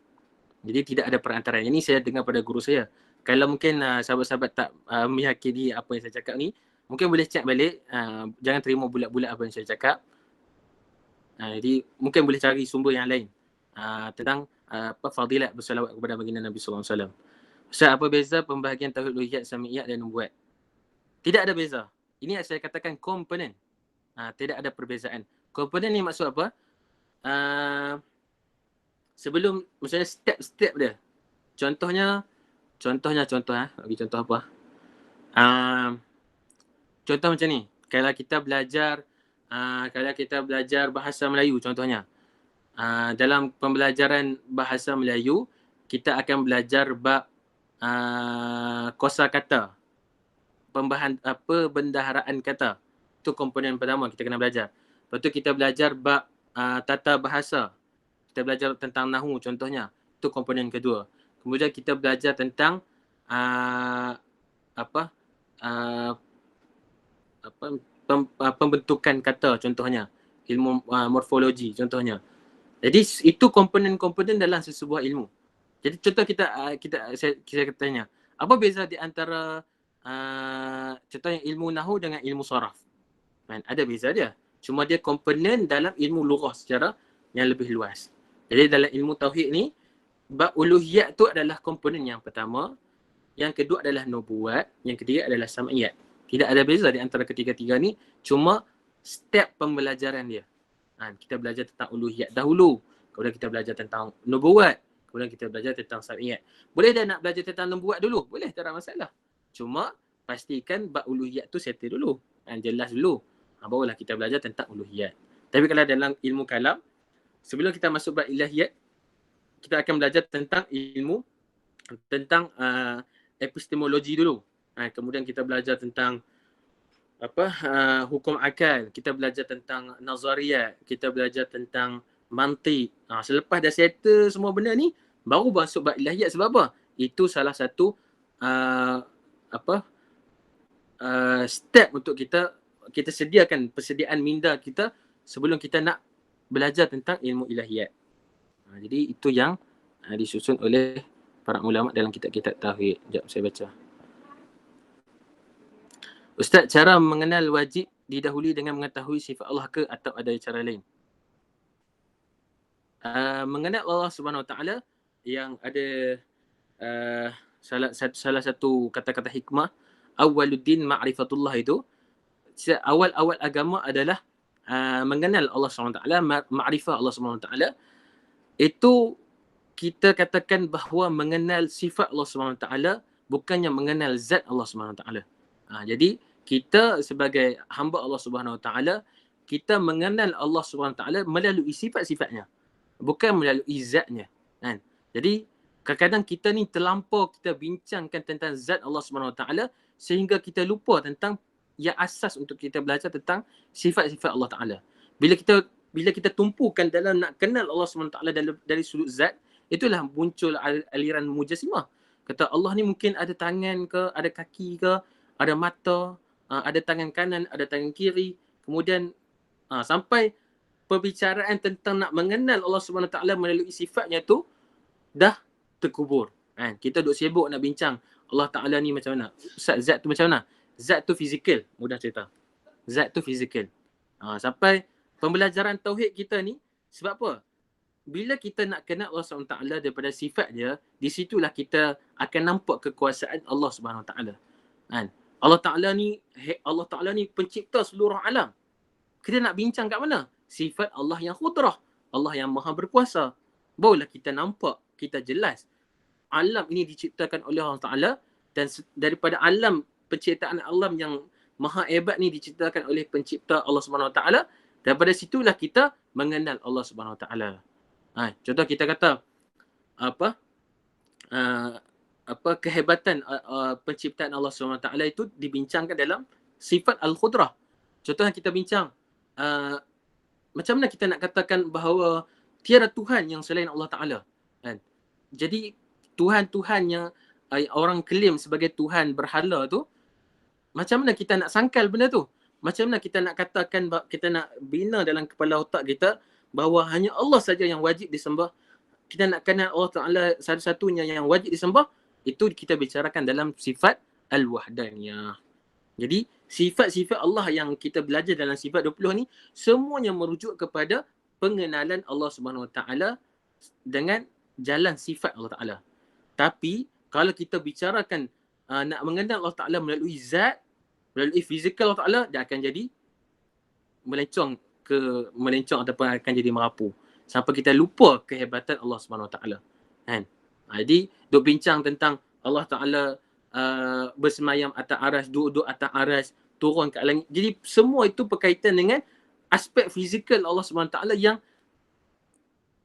Jadi tidak ada perantaraan. Ini saya dengar pada guru saya. Kalau mungkin sahabat-sahabat tak meyakini apa yang saya cakap ni, mungkin boleh cek balik. Jangan terima bulat-bulat apa yang saya cakap. Jadi mungkin boleh cari sumber yang lain tentang fadilat bersalawat kepada baginda Nabi SAW. Ustaz, apa beza pembahagian tauhid uluhiyat, samiyat dan nubuat? Tidak ada beza. Ini yang saya katakan komponen. Tidak ada perbezaan. Komponen ni maksud apa? Sebelum, misalnya step-step dia. Contoh bagi contoh apa? Contoh macam ni. Kalau kita belajar bahasa Melayu contohnya. Dalam pembelajaran bahasa Melayu, kita akan belajar bab kosakata. Perbendaharaan kata. Itu komponen pertama kita kena belajar. Lepas tu kita belajar bab tata bahasa. Kita belajar tentang nahu contohnya. Itu komponen kedua. Kemudian kita belajar tentang pembentukan kata contohnya. Ilmu morfologi contohnya. Jadi itu komponen-komponen dalam sesebuah ilmu. Jadi contoh saya tanya, apa beza di antara contohnya ilmu nahu dengan ilmu saraf? Ada beza dia. Cuma dia komponen dalam ilmu lughah secara yang lebih luas. Jadi dalam ilmu tauhid ni, bab uluhiyat tu adalah komponen yang pertama. yang kedua adalah nubuat, yang ketiga adalah sam'iyat. Tidak ada beza di antara ketiga-tiga ni, cuma step pembelajaran dia. Kita belajar tentang uluhiyat dahulu, kemudian kita belajar tentang nubuat, kemudian kita belajar tentang sam'iyat. Boleh dah nak belajar tentang nubuat dulu? Boleh, tak ada masalah. Cuma pastikan bab uluhiyat tu settle dulu. Jelas dulu. Barulah kita belajar tentang uluhiyat. Tapi kalau dalam ilmu kalam, sebelum kita masuk bab ilahiyat, kita akan belajar tentang ilmu, tentang epistemologi dulu. Kemudian kita belajar tentang hukum akal, kita belajar tentang nazariyat, kita belajar tentang mantik. Selepas dah settle semua benda ni, baru masuk bab ilahiyat. Sebab apa? Itu salah satu step untuk kita sediakan persediaan minda kita sebelum kita nak belajar tentang ilmu ilahiyat. Jadi itu yang disusun oleh para ulama dalam kitab-kitab tauhid. Sekejap saya baca. Ustaz, cara mengenal wajib didahului dengan mengetahui sifat Allah ke atau ada cara lain? Mengenal Allah Subhanahu Wa Taala yang ada salah satu kata-kata hikmah, awwaluddin ma'rifatullah, itu awal-awal agama adalah mengenal Allah Subhanahu Wa Taala, ma'rifah Allah Subhanahu Wa Taala. Itu kita katakan bahawa mengenal sifat Allah Subhanahu Wa Taala bukannya mengenal zat Allah Subhanahu Wa Taala. Jadi kita sebagai hamba Allah Subhanahu Wa Taala, kita mengenal Allah Subhanahu Wa Taala melalui sifat-sifatnya, bukan melalui zatnya. Jadi kadang-kadang kita ni terlampau kita bincangkan tentang zat Allah Subhanahu Wa Taala sehingga kita lupa tentang yang asas untuk kita belajar tentang sifat-sifat Allah Taala. Bila kita tumpukan dalam nak kenal Allah Subhanahu Wa Taala dari sudut zat, itulah muncul aliran mujassimah. Kata Allah ni mungkin ada tangan ke, ada kaki ke, ada mata, ada tangan kanan, ada tangan kiri. Kemudian sampai perbicaraan tentang nak mengenal Allah Subhanahu Wa Taala melalui sifatnya tu dah terkubur. Kita duk sibuk nak bincang Allah Taala ni macam mana. Ustaz, zat tu macam mana? Zat tu fizikal, mudah cerita. Zat tu fizikal. Sampai pembelajaran tauhid kita ni, sebab apa? Bila kita nak kenal Allah SWT daripada sifat dia, di situlah kita akan nampak kekuasaan Allah Subhanahu Wa Taala. Allah Ta'ala ni pencipta seluruh alam. Kita nak bincang kat mana? Sifat Allah yang qudrah, Allah yang maha berkuasa. Barulah kita nampak, kita jelas alam ini diciptakan oleh Allah Ta'ala, dan daripada alam penciptaan alam yang maha hebat ni diciptakan oleh pencipta Allah Subhanahu Wa Taala. Daripada situlah kita mengenal Allah Subhanahu Wa Taala. Contoh kita kata kehebatan penciptaan Allah SWT itu dibincangkan dalam sifat Al-Qudrah. Contohnya kita bincang macam mana kita nak katakan bahawa tiada Tuhan yang selain Allah Ta'ala. Jadi Tuhan-Tuhan yang orang claim sebagai Tuhan berhala tu, macam mana kita nak sangkal benda tu? Macam mana kita nak katakan, kita nak bina dalam kepala otak kita bahawa hanya Allah saja yang wajib disembah. Kita nak kenal Allah Ta'ala satu-satunya yang wajib disembah. Itu kita bicarakan dalam sifat Al-Wahdaniyah. Jadi sifat-sifat Allah yang kita belajar dalam sifat 20 ni, semuanya merujuk kepada pengenalan Allah Subhanahu Wa Taala dengan jalan sifat Allah Ta'ala. Tapi kalau kita bicarakan nak mengenal Allah Ta'ala melalui zat, melalui fizikal Allah Ta'ala, dia akan jadi melencong ataupun akan jadi merapu sampai kita lupa kehebatan Allah Subhanahu Wa Taala. Jadi duk bincang tentang Allah Ta'ala bersemayam atas aras, duduk atas aras, turun ke langit. Jadi semua itu berkaitan dengan aspek fizikal Allah Subhanahu Wa Taala yang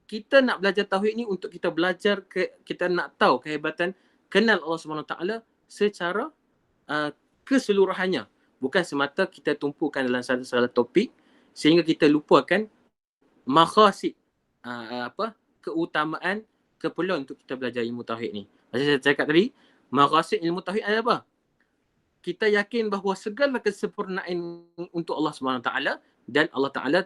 kita nak belajar tauhid ni untuk kita belajar, kita nak tahu kehebatan, kenal Allah Subhanahu Wa Taala secara keseluruhannya. Bukan semata kita tumpukan dalam satu topik sehingga kita lupakan makhasid, keutamaan, keperluan untuk kita belajar ilmu tauhid ni. Macam saya cakap tadi, makhasid ilmu tauhid adalah apa? Kita yakin bahawa segala kesempurnaan untuk Allah SWT dan Allah Ta'ala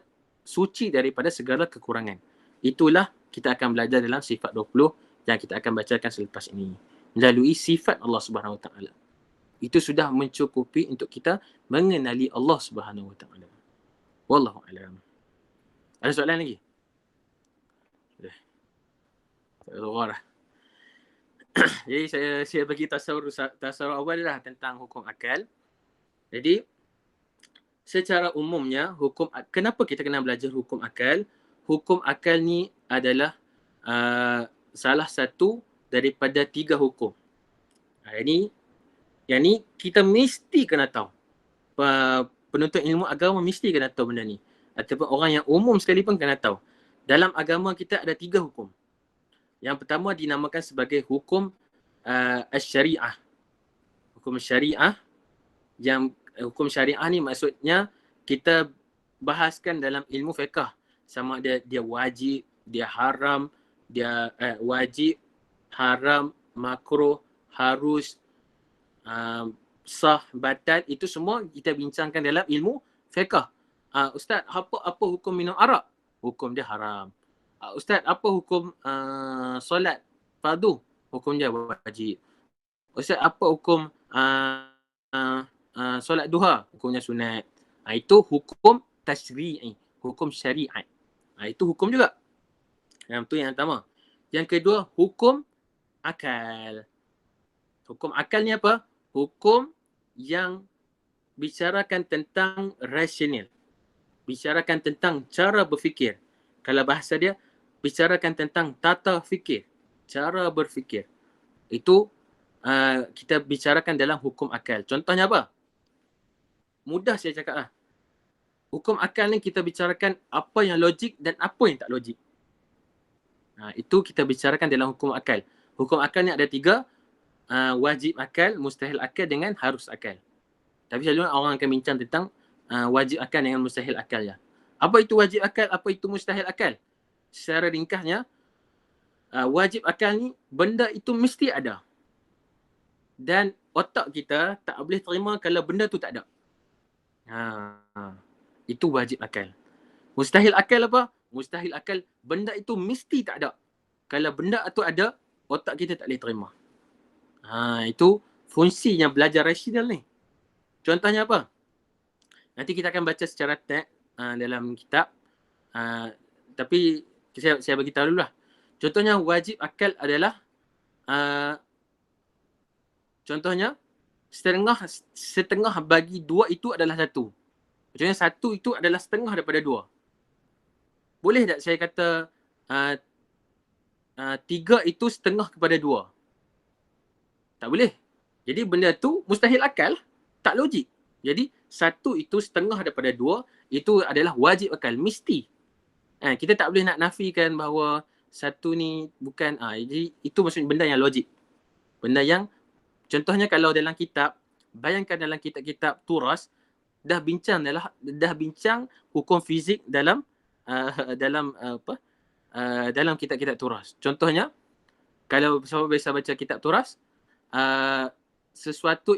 suci daripada segala kekurangan. Itulah kita akan belajar dalam sifat 20 yang kita akan bacakan selepas ini. Melalui sifat Allah SWT. Itu sudah mencukupi untuk kita mengenali Allah SWT. Wallahu a'lam. Ada soalan lagi? Tak ada. Jadi saya bagi tasawur awal lah tentang hukum akal. Jadi secara umumnya kenapa kita kena belajar hukum akal? Hukum akal ni adalah salah satu daripada 3 hukum. Yang ni kita mesti kena tahu. Penuntut ilmu agama mesti kena tahu benda ni. Ataupun orang yang umum sekalipun kena tahu. Dalam agama kita ada 3 hukum. Yang pertama dinamakan sebagai hukum syariah. Hukum syariah, yang hukum syariah ni maksudnya kita bahaskan dalam ilmu fiqh. Sama ada dia wajib, dia haram, dia wajib, haram, makruh, harus, sah, batal, itu semua kita bincangkan dalam ilmu fiqh. Ustaz, apa hukum minum arak? Hukum dia haram. Ustaz, apa hukum solat fardu? Hukum dia wajib. Ustaz, apa hukum solat duha? Hukumnya sunat. Itu hukum tashri'i, hukum syariat. Itu hukum juga. Itu yang pertama. Yang kedua, hukum akal. Hukum akal ni apa? Hukum yang bicarakan tentang rasional. Bicarakan tentang cara berfikir. Kalau bahasa dia, bicarakan tentang tata fikir, cara berfikir. Itu kita bicarakan dalam hukum akal. Contohnya apa? Mudah saya cakap lah. Hukum akal ni kita bicarakan apa yang logik dan apa yang tak logik. Itu kita bicarakan dalam hukum akal. Hukum akal ni ada 3. Wajib akal, mustahil akal dengan harus akal. Tapi selalu orang akan bincang tentang wajib akal dengan mustahil akal ya. Apa itu wajib akal? Apa itu mustahil akal? Secara ringkasnya, wajib akal ni benda itu mesti ada. Dan otak kita tak boleh terima kalau benda tu tak ada. Itu wajib akal. Mustahil akal apa? Mustahil akal benda itu mesti tak ada. Kalau benda tu ada, otak kita tak boleh terima. Itu fungsinya belajar rasional ni. Contohnya apa? Nanti kita akan baca secara teks dalam kitab. Tapi saya bagi tahu dulu lah. Contohnya wajib akal adalah contohnya setengah bagi 2 itu adalah 1. Contohnya 1 itu adalah setengah daripada 2. Boleh tak saya kata 3 itu setengah kepada 2? Tak boleh. Jadi benda tu mustahil akal, tak logik. Jadi 1 itu setengah daripada 2 itu adalah wajib akal, mesti. Kita tak boleh nak nafikan bahawa 1 ni bukan. Jadi itu maksudnya benda yang logik. Benda yang contohnya kalau dalam kitab, bayangkan dalam kitab-kitab turas dah bincang hukum fizik dalam dalam kitab-kitab turas. Contohnya kalau sahabat biasa baca kitab turas, sesuatu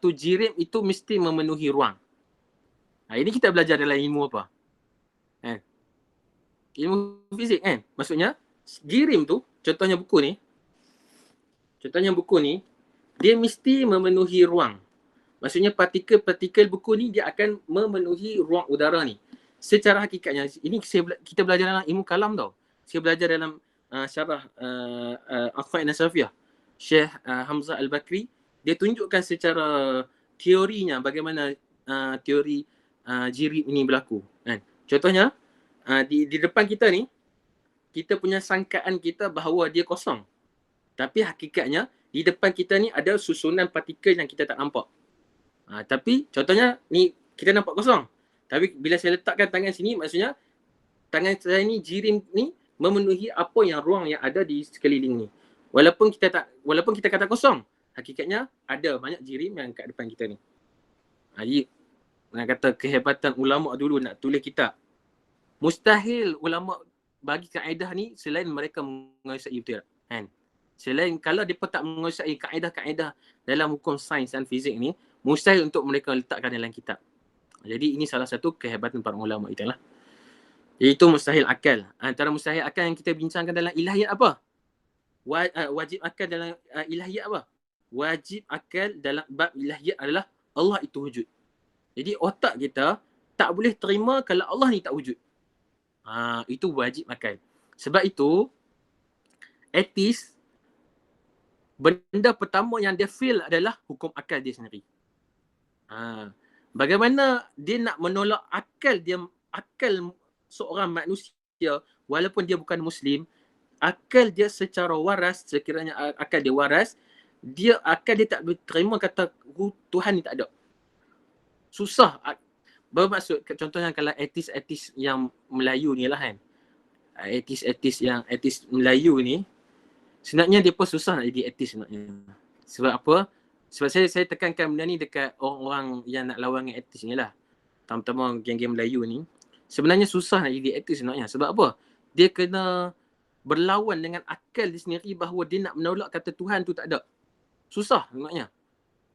jirim itu mesti memenuhi ruang. Ini kita belajar dalam ilmu apa? Ilmu fizik kan? Maksudnya jirim tu, contohnya buku ni, dia mesti memenuhi ruang. Maksudnya partikel-partikel buku ni dia akan memenuhi ruang udara ni. Secara hakikatnya, ini kita belajar dalam ilmu kalam tau. Saya belajar dalam syarah Aqaid Nasafiyah. Syekh Hamzah Al-Bakri, dia tunjukkan secara teorinya bagaimana teori jirib ini berlaku. Contohnya, di depan kita ni, kita punya sangkaan kita bahawa dia kosong. Tapi hakikatnya, di depan kita ni ada susunan partikel yang kita tak nampak. Tapi contohnya, ni kita nampak kosong. Tapi bila saya letakkan tangan sini, maksudnya tangan saya ni, jirim ni memenuhi apa yang ruang yang ada di sekeliling ni. Walaupun kita kata kosong, hakikatnya ada banyak jirim yang kat depan kita ni. Jadi, nak kata kehebatan ulama dulu nak tulis kitab. Mustahil ulama bagi kaedah ni selain mereka menguasai betul kan? Selain kalau mereka tak menguasai kaedah-kaedah dalam hukum sains dan fizik ni, mustahil untuk mereka letakkan dalam kitab. Jadi ini salah satu kehebatan para ulama itulah. Iaitu mustahil akal. Antara mustahil akal yang kita bincangkan dalam ilahiyat apa? Wajib akal dalam ilahiyat apa? Wajib akal dalam bab ilahiyat adalah Allah itu wujud. Jadi otak kita tak boleh terima kalau Allah ni tak wujud. Itu wajib akal. Sebab itu, etis benda pertama yang dia feel adalah hukum akal dia sendiri. Bagaimana dia nak menolak akal seorang manusia walaupun dia bukan Muslim, akal dia secara waras, sekiranya akal dia waras, akal dia tak boleh terima kata Tuhan ni tak ada. Susah. Bermaksud contohnya kalau etis yang Melayu ni lah kan. Etis Melayu ni sebenarnya dia pun susah nak jadi etis sebenarnya. Sebab apa? Sebab saya tekankan benda ni dekat orang-orang yang nak lawan dengan etis ni lah. Terutama geng-geng Melayu ni. Sebenarnya susah nak jadi etis sebenarnya. Sebab apa? Dia kena berlawan dengan akal dia sendiri bahawa dia nak menolak kata Tuhan tu tak ada. Susah sebenarnya.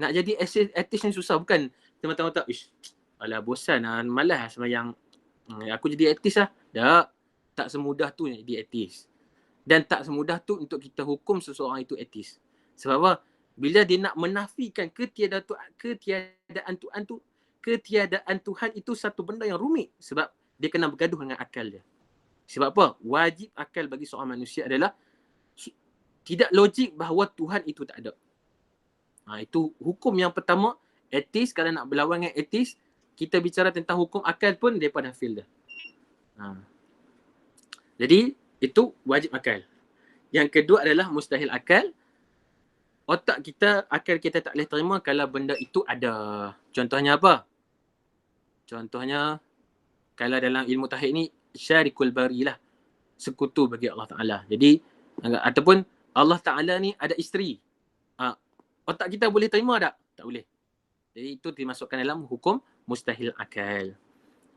Nak jadi etis ni susah. Bukan teman-teman alah bosan lah, malas lah sembahyang. Aku jadi etis lah. Tak semudah tu nak jadi etis. Dan tak semudah tu untuk kita hukum seseorang itu etis. Sebab apa? Bila dia nak menafikan ketiadaan Tuhan itu satu benda yang rumit. Sebab dia kena bergaduh dengan akal dia. Sebab apa? Wajib akal bagi seorang manusia adalah tidak logik bahawa Tuhan itu tak ada. Itu hukum yang pertama. Etis, kalau nak berlawan dengan etis, kita bicara tentang hukum akal pun daripada feel dah. Jadi itu wajib akal. Yang kedua adalah mustahil akal. Akal kita tak boleh terima kalau benda itu ada. Contohnya apa? Contohnya kalau dalam ilmu tauhid ni syarikul bari lah, sekutu bagi Allah Ta'ala. Jadi ataupun Allah Ta'ala ni ada isteri. Otak kita boleh terima tak? Tak boleh. Jadi itu dimasukkan dalam hukum mustahil akal.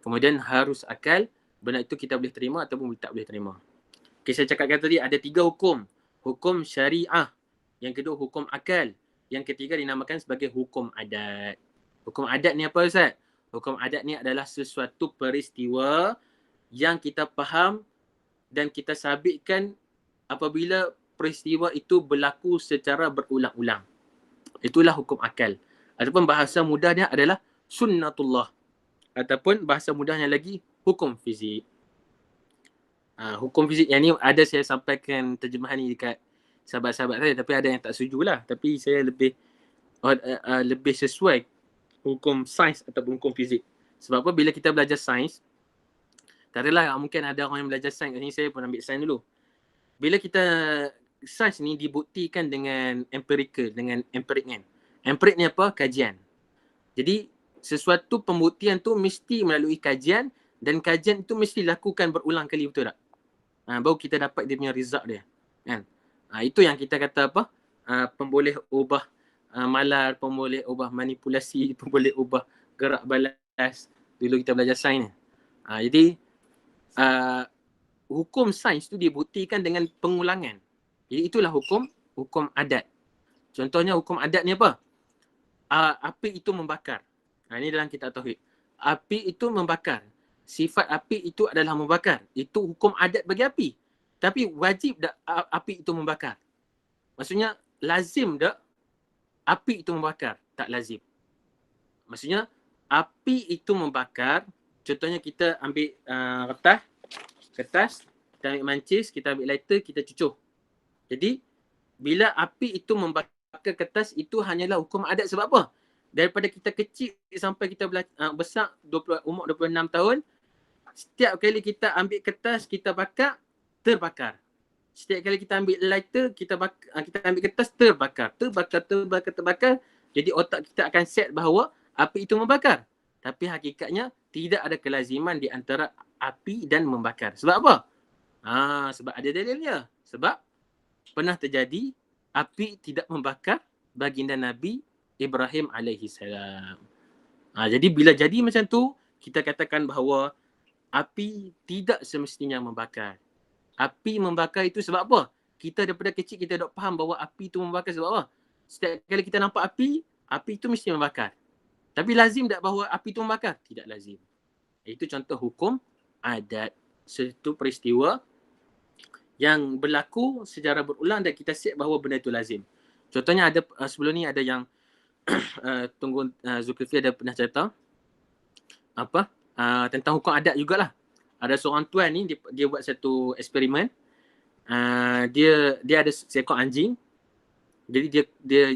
Kemudian harus akal, benda itu kita boleh terima ataupun tak boleh terima. Okay, saya cakapkan tadi ada 3 hukum. Hukum syariah. Yang kedua hukum akal. Yang ketiga dinamakan sebagai hukum adat. Hukum adat ni apa Ustaz? Hukum adat ni adalah sesuatu peristiwa yang kita faham dan kita sabitkan apabila peristiwa itu berlaku secara berulang-ulang. Itulah hukum akal. Ataupun bahasa mudahnya adalah sunnatullah. Ataupun bahasa mudahnya lagi hukum fizik. Hukum fizik yang ni ada saya sampaikan terjemahan ni dekat sahabat-sahabat saya, tapi ada yang tak setuju lah. Tapi saya lebih sesuai hukum sains ataupun hukum fizik. Sebab apa? Bila kita belajar sains, katakanlah mungkin ada orang yang belajar sains kat sini, saya pun ambil sains dulu. Bila kita sains ni dibuktikan dengan empirical, dengan empirik kan. Empirik ni apa? Kajian. Jadi sesuatu pembuktian tu mesti melalui kajian, dan kajian itu mesti dilakukan berulang kali, betul tak? Baru kita dapat dia punya result dia. Kan? Itu yang kita kata apa? Pemboleh ubah malar, pemboleh ubah manipulasi, pemboleh ubah gerak balas. Dulu kita belajar sains ni. Jadi hukum sains tu dibuktikan dengan pengulangan. Jadi itulah hukum adat. Contohnya hukum adat ni apa? Api itu membakar. Ini dalam kitab tauhid. Api itu membakar. Sifat api itu adalah membakar. Itu hukum adat bagi api. Tapi wajib tak api itu membakar? Maksudnya lazim tak api itu membakar? Tak lazim. Maksudnya api itu membakar. Contohnya kita ambil kertas, kita ambil mancis, kita ambil lighter, kita cucuh. Jadi bila api itu membakar kertas, itu hanyalah hukum adat. Sebab apa? Daripada kita kecil sampai kita besar, umur 26 tahun, setiap kali kita ambil kertas, kita bakar, terbakar. Setiap kali kita ambil lighter, kita ambil kertas, terbakar. Jadi otak kita akan set bahawa api itu membakar. Tapi hakikatnya tidak ada kelaziman di antara api dan membakar. Sebab apa? Sebab ada dalilnya. Sebab pernah terjadi api tidak membakar baginda Nabi Ibrahim alaihi salam. Jadi bila jadi macam tu, kita katakan bahawa api tidak semestinya membakar. Api membakar itu sebab apa? Kita daripada kecil kita dok faham bahawa api itu membakar sebab apa? Setiap kali kita nampak api itu mesti membakar. Tapi lazim tak bahawa api itu membakar? Tidak lazim. Itu contoh hukum adat. Satu peristiwa yang berlaku secara berulang dan kita set bahawa benda itu lazim. Contohnya ada sebelum ni ada yang Zulkifli ada pernah cerita tentang hukum adat jugalah. Ada seorang tuan ni dia buat satu eksperimen. Dia ada seekor anjing. Jadi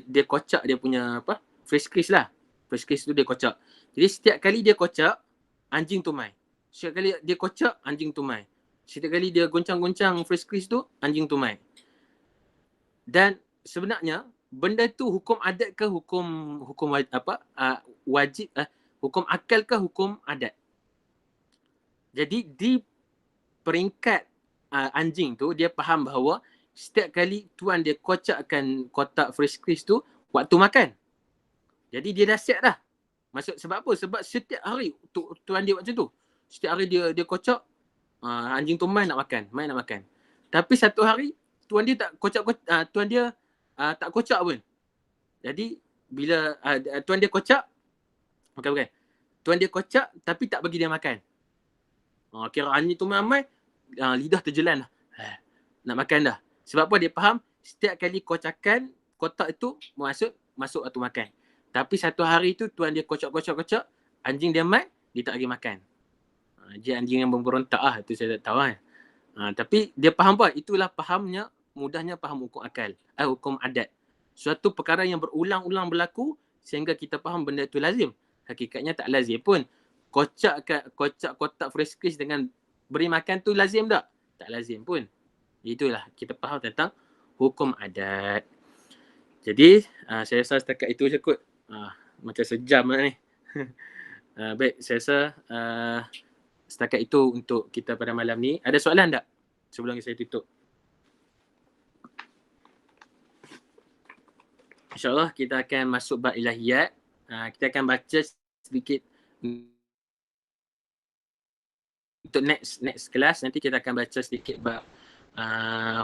dia kocak dia punya fresh crease lah. Fresh crease tu dia kocak. Jadi setiap kali dia kocak, anjing tumai. Setiap kali dia kocak, anjing tumai. Setiap kali dia goncang-goncang fresh crease tu, anjing tumai. Dan sebenarnya benda tu hukum adat ke hukum wajib, hukum akal ke hukum adat. Jadi di peringkat anjing tu dia faham bahawa setiap kali tuan dia kocakkan kotak fresh crease tu waktu makan. Jadi dia dah siap dah. Maksud sebab apa? Sebab setiap hari tuan dia macam tu. Setiap hari dia kocak, anjing tu main nak makan. Tapi satu hari tuan dia tak kocak, tuan dia tak kocak pun. Jadi bila tuan dia kocak, bukan. Tuan dia kocak tapi tak bagi dia makan. Kira anjing tu main, lidah terjelan lah. Nak makan dah. Sebab apa? Dia faham setiap kali kocakan kotak itu masuk waktu makan. Tapi satu hari tu tuan dia kocak, anjing dia main, dia tak bagi makan. Dia anjing yang memberontak lah, itu saya tak tahu kan. Tapi dia faham apa? Itulah fahamnya, mudahnya faham hukum akal, hukum adat. Suatu perkara yang berulang-ulang berlaku sehingga kita faham benda itu lazim. Hakikatnya tak lazim pun. Kocak kotak fresh crease dengan beri makan tu lazim tak? Tak lazim pun. Itulah kita faham tentang hukum adat. Jadi saya rasa setakat itu je kot. Macam sejam lah ni. Baik, saya rasa setakat itu untuk kita pada malam ni. Ada soalan tak sebelum saya tutup? InsyaAllah kita akan masuk bab ilahiyat. Kita akan baca sedikit untuk next kelas. Nanti kita akan baca sedikit bab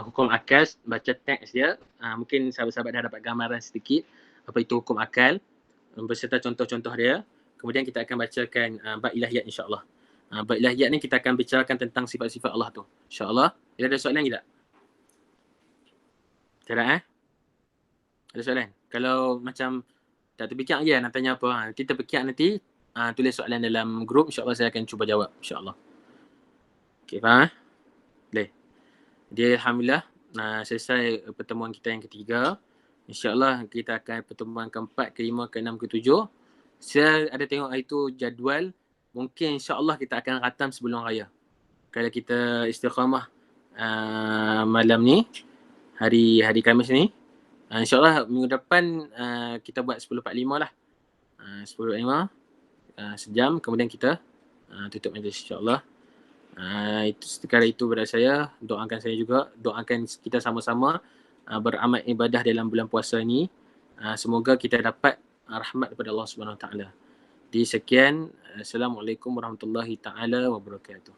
hukum akal, baca teks dia. Mungkin sahabat-sahabat dah dapat gambaran sedikit apa itu hukum akal beserta contoh-contoh dia. Kemudian kita akan bacakan bab ilahiyat insya-Allah. Bab ilahiyat ni kita akan bicarakan tentang sifat-sifat Allah tu. Insya-Allah. Ada soalan lagi tak? Tak ada Ada soalan? Kalau macam tak terfikir lagi nak tanya apa, kita terfikir nanti tulis soalan dalam grup, insya-Allah saya akan cuba jawab insya-Allah. Okey, faham? Boleh. Jadi alhamdulillah selesai pertemuan kita yang ketiga. InsyaAllah kita akan pertemuan keempat, kelima, keenam, ketujuh. Saya ada tengok hari tu jadual. Mungkin insyaAllah kita akan khatam sebelum raya. Kalau kita istiqamah malam ni, hari Khamis ni. InsyaAllah minggu depan kita buat 10.45 lah. 10.45 sejam. Kemudian kita tutup majlis insyaAllah. Itu sekadar itu pada saya. Doakan saya juga, doakan kita sama-sama beramal ibadah dalam bulan puasa ni. Semoga kita dapat rahmat daripada Allah Subhanahu Wa Taala. Di sekian, Assalamualaikum warahmatullahi taala wabarakatuh.